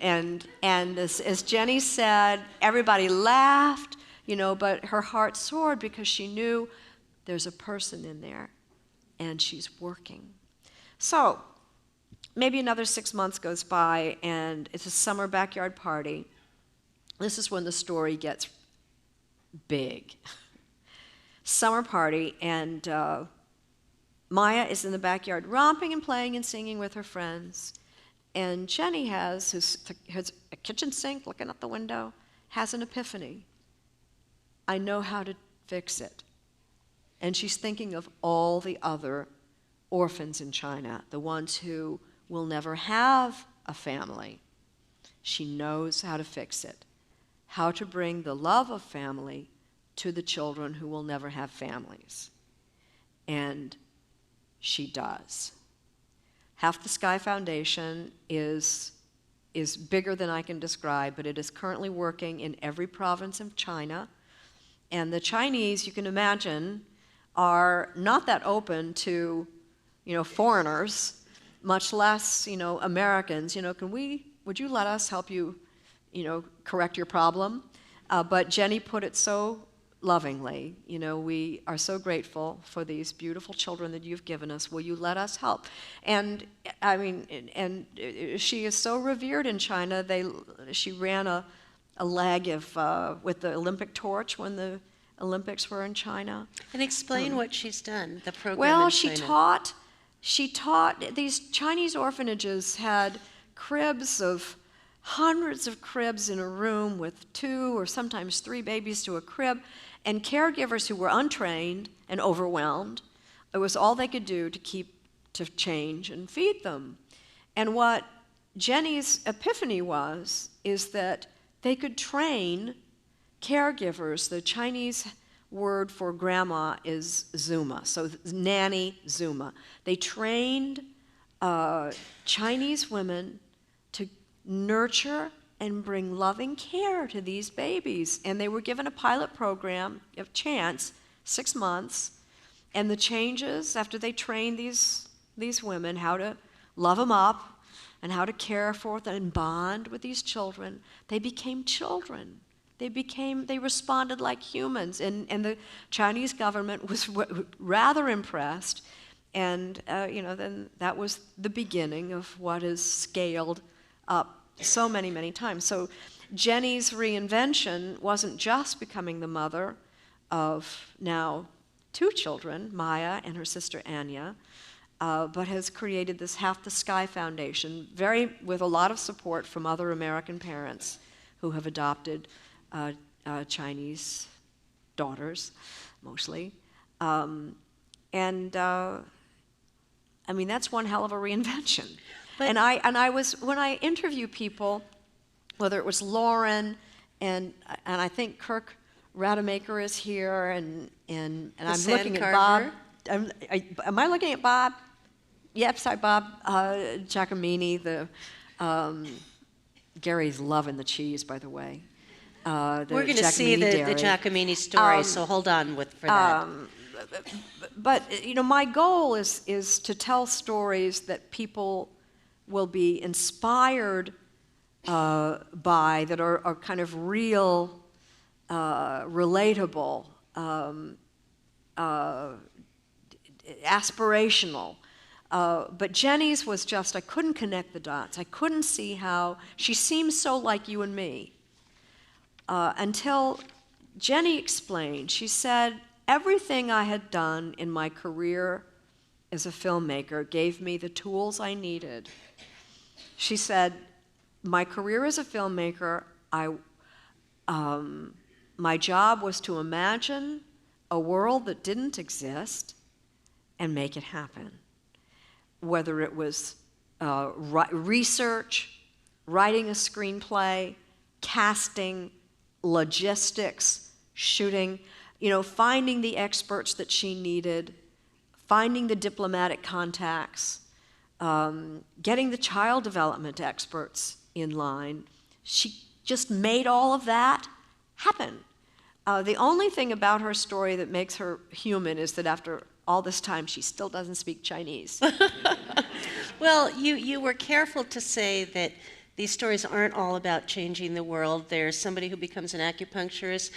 [SPEAKER 5] And as Jenny said, everybody laughed, but her heart soared because she knew there's a person in there and she's working. So maybe another 6 months goes by and it's a summer backyard party. This is when the story gets big. Summer party, and Maya is in the backyard romping and playing and singing with her friends. And Jenny has a kitchen sink looking out the window, has an epiphany. I know how to fix it. And she's thinking of all the other orphans in China, the ones who will never have a family. She knows how to fix it, how to bring the love of family to the children who will never have families. And she does. Half the Sky Foundation is bigger than I can describe, but it is currently working in every province of China. And the Chinese, you can imagine, are not that open to, foreigners. much less, Americans, would you let us help you, correct your problem? But Jenny put it so lovingly, we are so grateful for these beautiful children that you've given us. Will you let us help? And I mean, and she is so revered in China. She ran a leg with the Olympic torch when the Olympics were in China.
[SPEAKER 1] And explain what she's done, the program
[SPEAKER 5] Well,
[SPEAKER 1] in
[SPEAKER 5] she
[SPEAKER 1] China.
[SPEAKER 5] taught, these Chinese orphanages had hundreds of cribs in a room with 2 or sometimes 3 babies to a crib, and caregivers who were untrained and overwhelmed. It was all they could do to change and feed them. And what Jenny's epiphany is that they could train caregivers. The Chinese word for grandma is Zuma, so nanny Zuma. They trained Chinese women to nurture and bring loving care to these babies. And they were given a pilot program of chance, 6 months, and the changes after they trained these women how to love them up and how to care for them and bond with these children, they became children. They responded like humans, and the Chinese government was rather impressed, and then that was the beginning of what is scaled up so many, many times. So Jenny's reinvention wasn't just becoming the mother of now 2 children, Maya and her sister Anya, but has created this Half the Sky Foundation, with a lot of support from other American parents who have adopted Chinese daughters, mostly. I mean, that's one hell of a reinvention. And I was, when I interview people, whether it was Lauren and I think Kirk Rademacher is here, and I'm looking at Bob. Am I looking at Bob? Yep, sorry, Bob Giacomini. Gary's loving the cheese, by
[SPEAKER 1] We're
[SPEAKER 5] the way.
[SPEAKER 1] going to see the Giacomini story, so hold on for that.
[SPEAKER 5] But my goal is to tell stories that people will be inspired by, that are kind of real, relatable, aspirational. But Jenny's was just, I couldn't connect the dots. I couldn't see how she seems so like you and me. Until Jenny explained, she said, everything I had done in my career as a filmmaker gave me the tools I needed. She said, my career as a filmmaker, my job was to imagine a world that didn't exist and make it happen. Whether it was research, writing a screenplay, casting, logistics, shooting, finding the experts that she needed, finding the diplomatic contacts, getting the child development experts in line. She just made all of that happen. The only thing about her story that makes her human is that after all this time, she still doesn't speak Chinese.
[SPEAKER 1] Well, you were careful to say that these stories aren't all about changing the world. There's somebody who becomes an acupuncturist.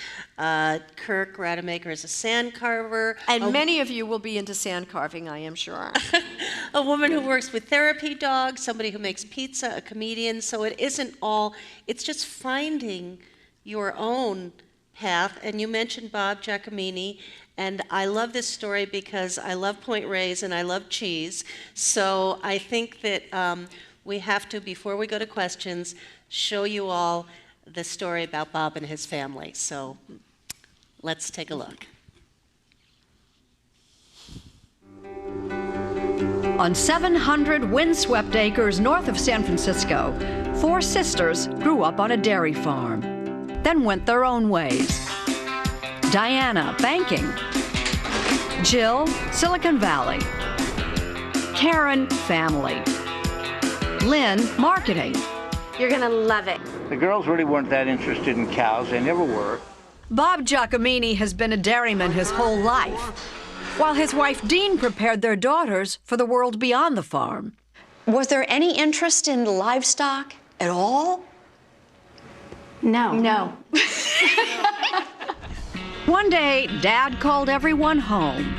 [SPEAKER 1] Kirk Rademacher is a sand carver.
[SPEAKER 5] And many of you will be into sand carving, I am sure.
[SPEAKER 1] A woman who works with therapy dogs, somebody who makes pizza, a comedian. So it isn't all, it's just finding your own path. And you mentioned Bob Giacomini. And I love this story because I love Point Reyes and I love cheese. So I think that we have to, before we go to questions, show you all the story about Bob and his family. So let's take a look.
[SPEAKER 7] On 700 windswept acres north of San Francisco, 4 sisters grew up on a dairy farm, then went their own ways. Diana, banking. Jill, Silicon Valley. Karen, family. Lynn, marketing.
[SPEAKER 11] You're gonna love it.
[SPEAKER 13] The girls really weren't that interested in cows. They never were.
[SPEAKER 7] Bob Giacomini has been a dairyman his whole life, while his wife Dean prepared their daughters for the world beyond the farm. Was there any interest in livestock at all?
[SPEAKER 14] No. No.
[SPEAKER 4] One day, Dad called everyone home.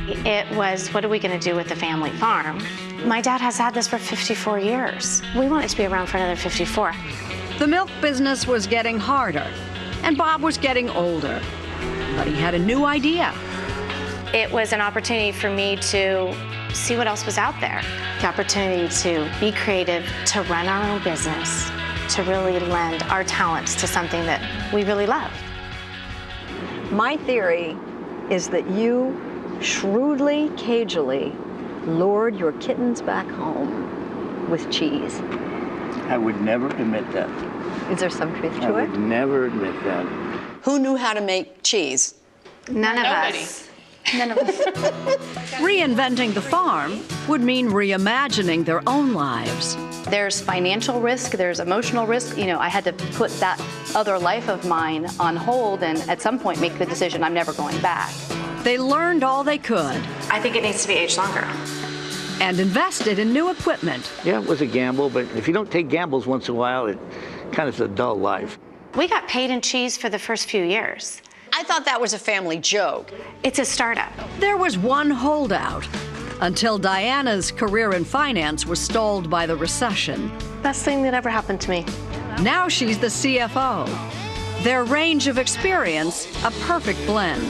[SPEAKER 14] It was, what are we going to do with the family farm? My dad has had this for 54 years. We want it to be around for another 54.
[SPEAKER 4] The milk business was getting harder, and Bob was getting older. But he had a new idea.
[SPEAKER 14] It was an opportunity for me to see what else was out there. The opportunity to be creative, to run our own business, to really lend our talents to something that we really love.
[SPEAKER 7] My theory is that you shrewdly, cagily lured your kittens back home with cheese.
[SPEAKER 13] I would never admit that.
[SPEAKER 7] Is there some truth to
[SPEAKER 13] I
[SPEAKER 7] it?
[SPEAKER 13] would never admit that.
[SPEAKER 7] Who knew how to make cheese?
[SPEAKER 14] None of us. None of us.
[SPEAKER 4] Reinventing the farm would mean reimagining their own lives.
[SPEAKER 15] There's financial risk, there's emotional risk. You know, I had to put that other life of mine on hold and at some point make the decision I'm never going back.
[SPEAKER 4] They learned all they could.
[SPEAKER 14] I think it needs to be aged longer.
[SPEAKER 4] And invested in new equipment.
[SPEAKER 13] Yeah, it was a gamble, but if you don't take gambles once in a while, it kind of is a dull life.
[SPEAKER 14] We got paid in cheese for the first few years.
[SPEAKER 7] I thought that was a family joke.
[SPEAKER 14] It's a startup.
[SPEAKER 4] There was one holdout, until Diana's career in finance was stalled by the recession.
[SPEAKER 14] Best thing that ever happened to me.
[SPEAKER 4] Now she's the CFO. Their range of experience, a perfect blend.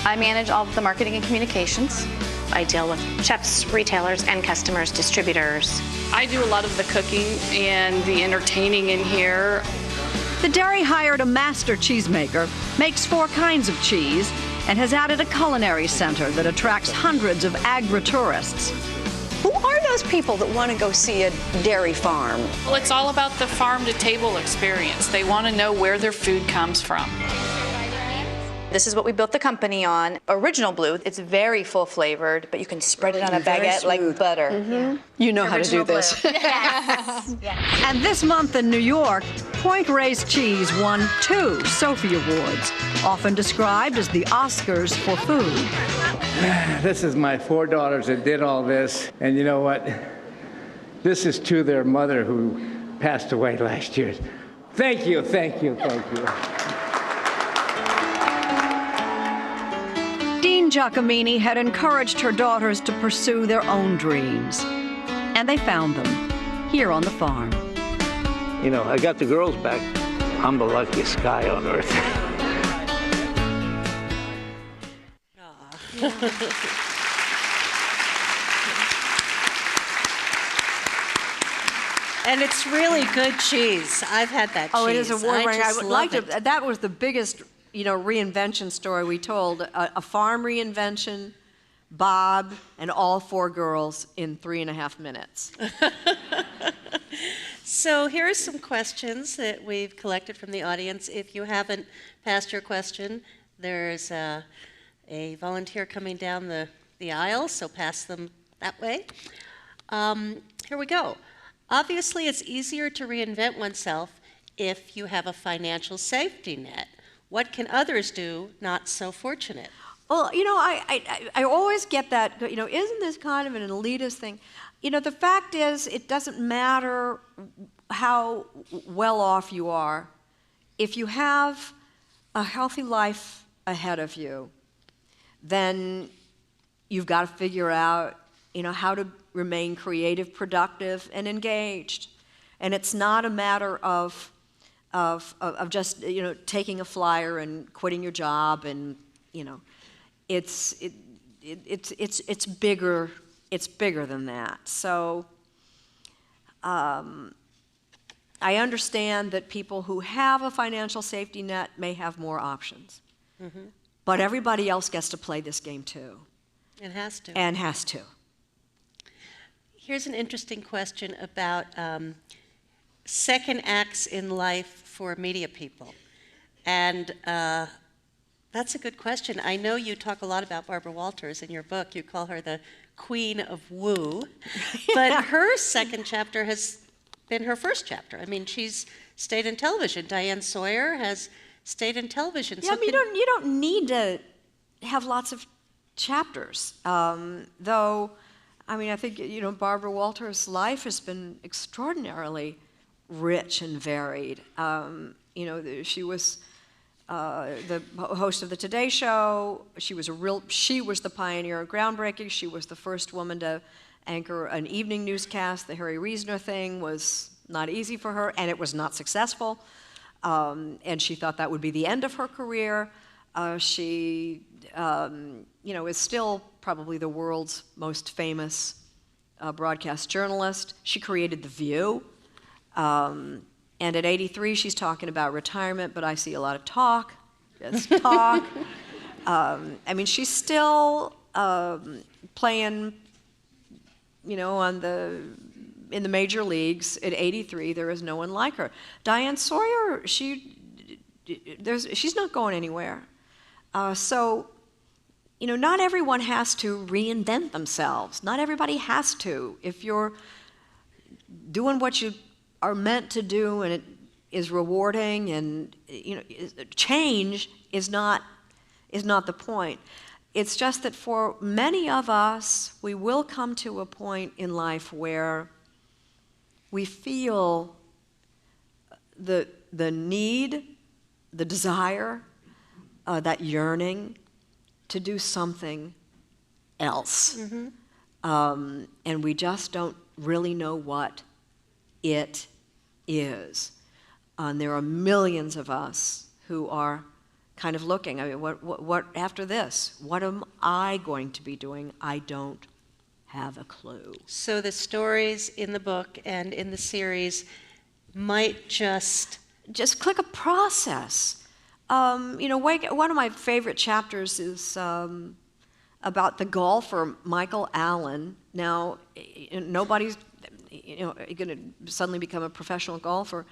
[SPEAKER 15] I manage all of the marketing and communications.
[SPEAKER 14] I deal with chefs, retailers, and customers, distributors.
[SPEAKER 16] I do a lot of the cooking and the entertaining in here.
[SPEAKER 4] The dairy hired a master cheesemaker, makes 4 kinds of cheese, and has added a culinary center that attracts hundreds of agri-tourists.
[SPEAKER 7] Who are those people that want to go see a dairy farm?
[SPEAKER 16] Well, it's all about the farm-to-table experience. They want to know where their food comes from.
[SPEAKER 15] This is what we built the company on. Original blue, it's very full flavored, but you can spread it on a baguette like butter.
[SPEAKER 7] Mm-hmm. You know how to do this.
[SPEAKER 15] Yes.
[SPEAKER 4] And this month in New York, Point Reyes cheese won 2 Sophie Awards, often described as the Oscars for food.
[SPEAKER 13] This is my 4 daughters that did all this, and you know what? This is to their mother who passed away last year. Thank you, thank you, thank you.
[SPEAKER 4] Dean Giacomini had encouraged her daughters to pursue their own dreams. And they found them here on the farm.
[SPEAKER 13] You know, I got the girls back. I'm the luckiest guy on earth.
[SPEAKER 1] And it's really good cheese. I've had that cheese.
[SPEAKER 5] Oh, it is award-winning. I would like
[SPEAKER 1] it.
[SPEAKER 5] to. That was the biggest, reinvention story we told. A farm reinvention, Bob, and all 4 girls in 3.5 minutes.
[SPEAKER 1] So here are some questions that we've collected from the audience. If you haven't passed your question, there's a volunteer coming down the aisle, so pass them that way. Here we go. Obviously, it's easier to reinvent oneself if you have a financial safety net. What can others do not so fortunate?
[SPEAKER 5] Well, I always get that, isn't this kind of an elitist thing? The fact is, it doesn't matter how well off you are. If you have a healthy life ahead of you, then you've got to figure out, how to remain creative, productive, and engaged. And it's not a matter of just, taking a flyer and quitting your job, and, it's bigger. It's bigger than that. So I understand that people who have a financial safety net may have more options. Mm-hmm. But everybody else gets to play this game too.
[SPEAKER 1] And has to.
[SPEAKER 5] And has to.
[SPEAKER 1] Here's an interesting question about second acts in life for media people. And that's a good question. I know you talk a lot about Barbara Walters in your book. You call her the Queen of Woo. But her second chapter has been her first chapter. I mean, she's stayed in television. Diane Sawyer has stayed in television.
[SPEAKER 5] Yeah, so you don't need to have lots of chapters, though. I mean, I think, Barbara Walters' life has been extraordinarily rich and varied. She was the host of the Today Show. She was the pioneer of groundbreaking. She was the first woman to anchor an evening newscast. The Harry Reasoner thing was not easy for her, and it was not successful. And she thought that would be the end of her career. She is still probably the world's most famous broadcast journalist. She created The View. And at 83, she's talking about retirement, but I see a lot of talk, just talk. I mean, she's still playing, in the major leagues. At 83, there is no one like her. Diane Sawyer, she's not going anywhere. Not everyone has to reinvent themselves. Not everybody has to. If you're doing what you are meant to do and it is rewarding, and change is not the point. It's just that for many of us, we will come to a point in life where we feel the need, the desire, that yearning to do something else. Mm-hmm. And we just don't really know what it is. And there are millions of us who are kind of looking, I mean, what after this? What am I going to be doing? I don't have a clue.
[SPEAKER 1] So the stories in the book and in the series might just
[SPEAKER 5] click a process. One of my favorite chapters is about the golfer Michael Allen. Now, nobody's going to suddenly become a professional golfer,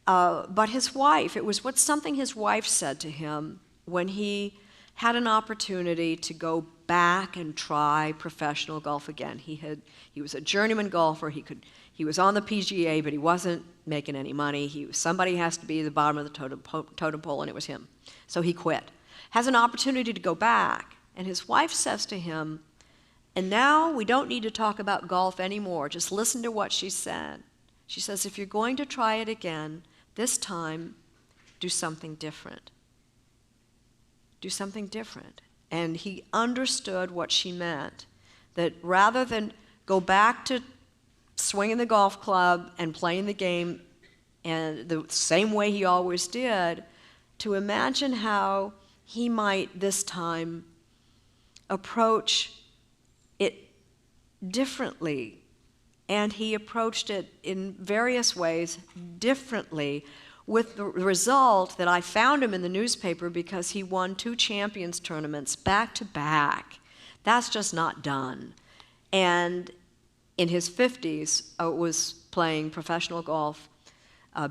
[SPEAKER 5] but his wife. It was something his wife said to him when he had an opportunity to go back and try professional golf again. He was a journeyman golfer. He was on the PGA, but he wasn't making any money. Somebody has to be at the bottom of the totem pole, and it was him. So he quit. Has an opportunity to go back, and his wife says to him, and now we don't need to talk about golf anymore. Just listen to what she said. She says, if you're going to try it again, this time, do something different. Do something different. And he understood what she meant, that rather than go back to swinging the golf club and playing the game and the same way he always did, to imagine how he might this time approach it differently. And he approached it in various ways differently, with the result that I found him in the newspaper because he won 2 Champions tournaments back to back. That's just not done. And in his 50s, was playing professional golf,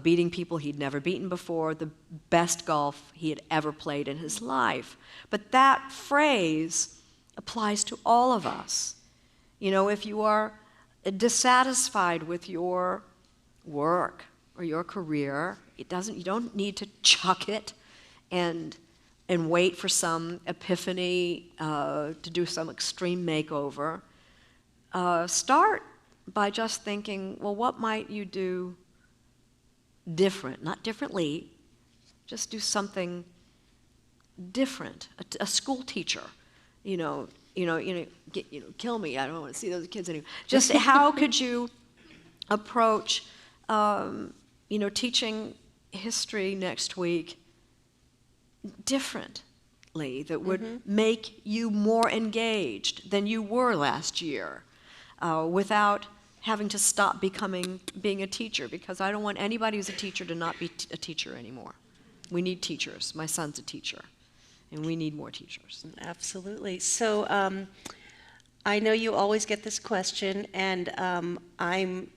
[SPEAKER 5] beating people he'd never beaten before, the best golf he had ever played in his life. But that phrase applies to all of us. If you are dissatisfied with your work or your career, you don't need to chuck it and wait for some epiphany to do some extreme makeover. Start by just thinking, well, what might you do different? Not differently, just do something different. A school teacher, kill me. I don't want to see those kids anymore. Just how could you approach, teaching history next week differently, that would make you more engaged than you were last year, without having to stop being a teacher, because I don't want anybody who's a teacher to not be a teacher anymore. We need teachers. My son's a teacher, and we need more teachers.
[SPEAKER 1] Absolutely. So I know you always get this question, and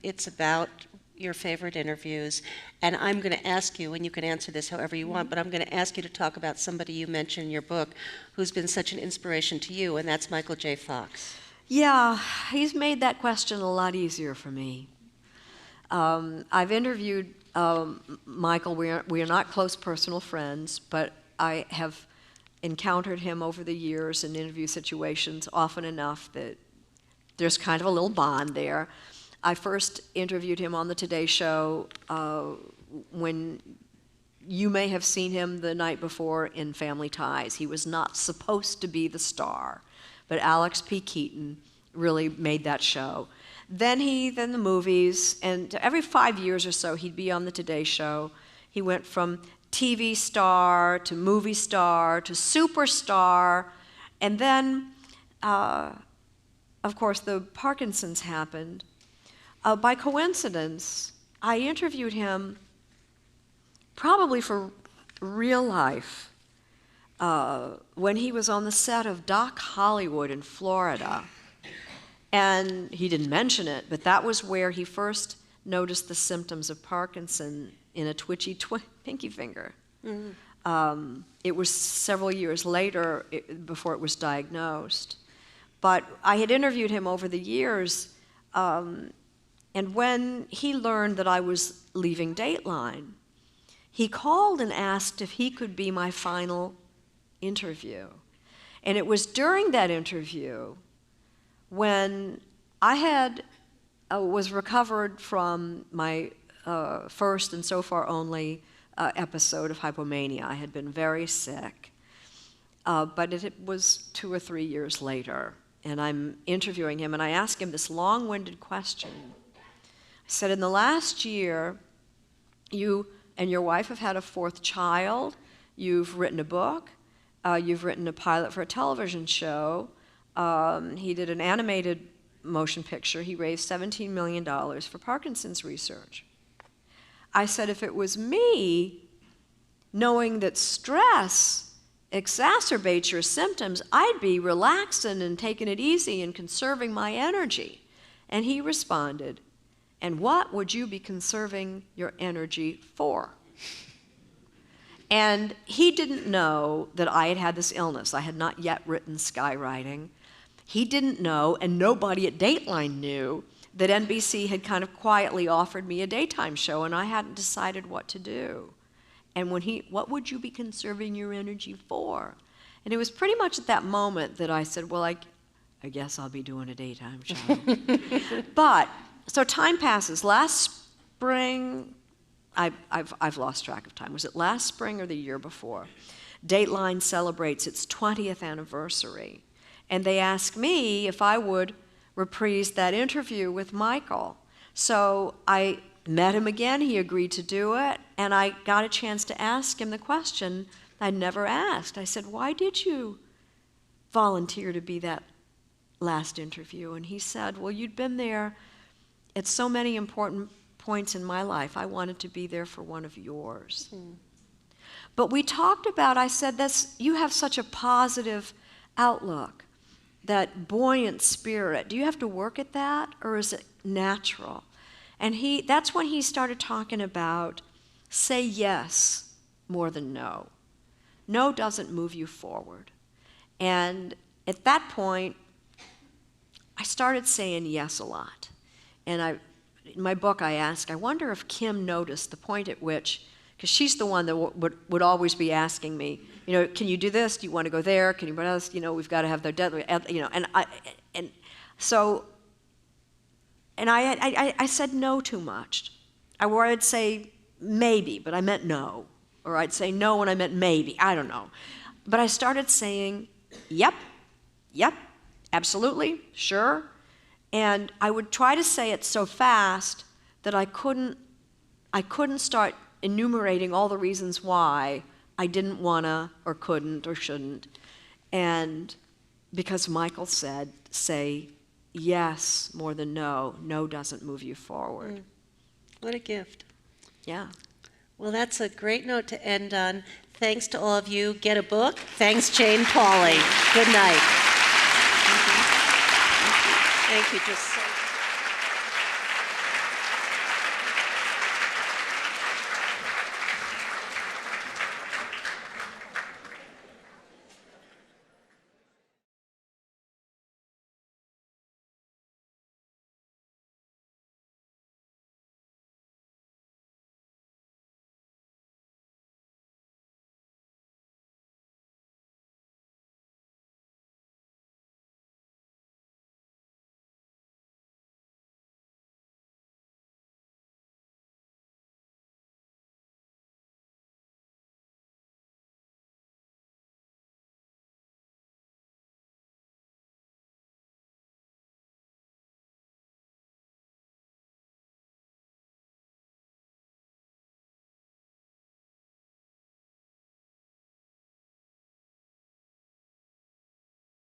[SPEAKER 1] it's about your favorite interviews, and I'm going to ask you, and you can answer this however you want, but I'm going to ask you to talk about somebody you mentioned in your book who's been such an inspiration to you, and that's Michael J. Fox.
[SPEAKER 5] Yeah, he's made that question a lot easier for me. I've interviewed Michael. We are not close personal friends, but I have encountered him over the years in interview situations often enough that there's kind of a little bond there. I first interviewed him on the Today Show when you may have seen him the night before in Family Ties. He was not supposed to be the star, but Alex P. Keaton really made that show. Then the movies, and every 5 years or so he'd be on the Today Show. He went from TV star to movie star to superstar, and then, of course, the Parkinson's happened. By coincidence, I interviewed him probably for real life when he was on the set of Doc Hollywood in Florida. And he didn't mention it, but that was where he first noticed the symptoms of Parkinson in a twitchy pinky finger. Mm-hmm. It was several years later before it was diagnosed. But I had interviewed him over the years, and when he learned that I was leaving Dateline, he called and asked if he could be my final interview. And it was during that interview when I was recovered from my first and so far only episode of hypomania. I had been very sick, but it was 2 or 3 years later, and I'm interviewing him, and I asked him this long-winded question. I said, in the last year, you and your wife have had a 4th child, you've written a book, you've written a pilot for a television show, he did an animated motion picture, he raised $17 million for Parkinson's research. I said, if it was me, knowing that stress exacerbates your symptoms, I'd be relaxing and taking it easy and conserving my energy. And he responded, and what would you be conserving your energy for? And he didn't know that I had had this illness. I had not yet written Skywriting. He didn't know, and nobody at Dateline knew, that NBC had kind of quietly offered me a daytime show, and I hadn't decided what to do. And what would you be conserving your energy for? And it was pretty much at that moment that I said, well, I guess I'll be doing a daytime show. But, so time passes. Last spring, I've lost track of time. Was it last spring or the year before? Dateline celebrates its 20th anniversary. And they asked me if I would reprise that interview with Michael. So I met him again, he agreed to do it, and I got a chance to ask him the question I'd never asked. I said, why did you volunteer to be that last interview? And he said, well, you'd been there at so many important points in my life. I wanted to be there for one of yours. But we talked about, I said, you have such a positive outlook, that buoyant spirit. Do you have to work at that, or is it natural? And that's when he started talking about say yes more than no. No doesn't move you forward. And at that point, I started saying yes a lot. And in my book, I asked, I wonder if Kim noticed the point at which, because she's the one that would always be asking me, can you do this? Do you want to go there? Can you what else? We've got to have their deadline. And I said no too much. Or I'd say maybe, but I meant no. Or I'd say no and I meant maybe. I don't know. But I started saying, yep, absolutely, sure. And I would try to say it so fast that I couldn't start enumerating all the reasons why I didn't wanna or couldn't or shouldn't. And because Michael said, say yes more than no. No doesn't move you forward.
[SPEAKER 1] What a gift.
[SPEAKER 5] Yeah.
[SPEAKER 1] Well, that's a great note to end on. Thanks to all of you. Get a book. Thanks, Jane Pauley. Good night. Thank you. Just so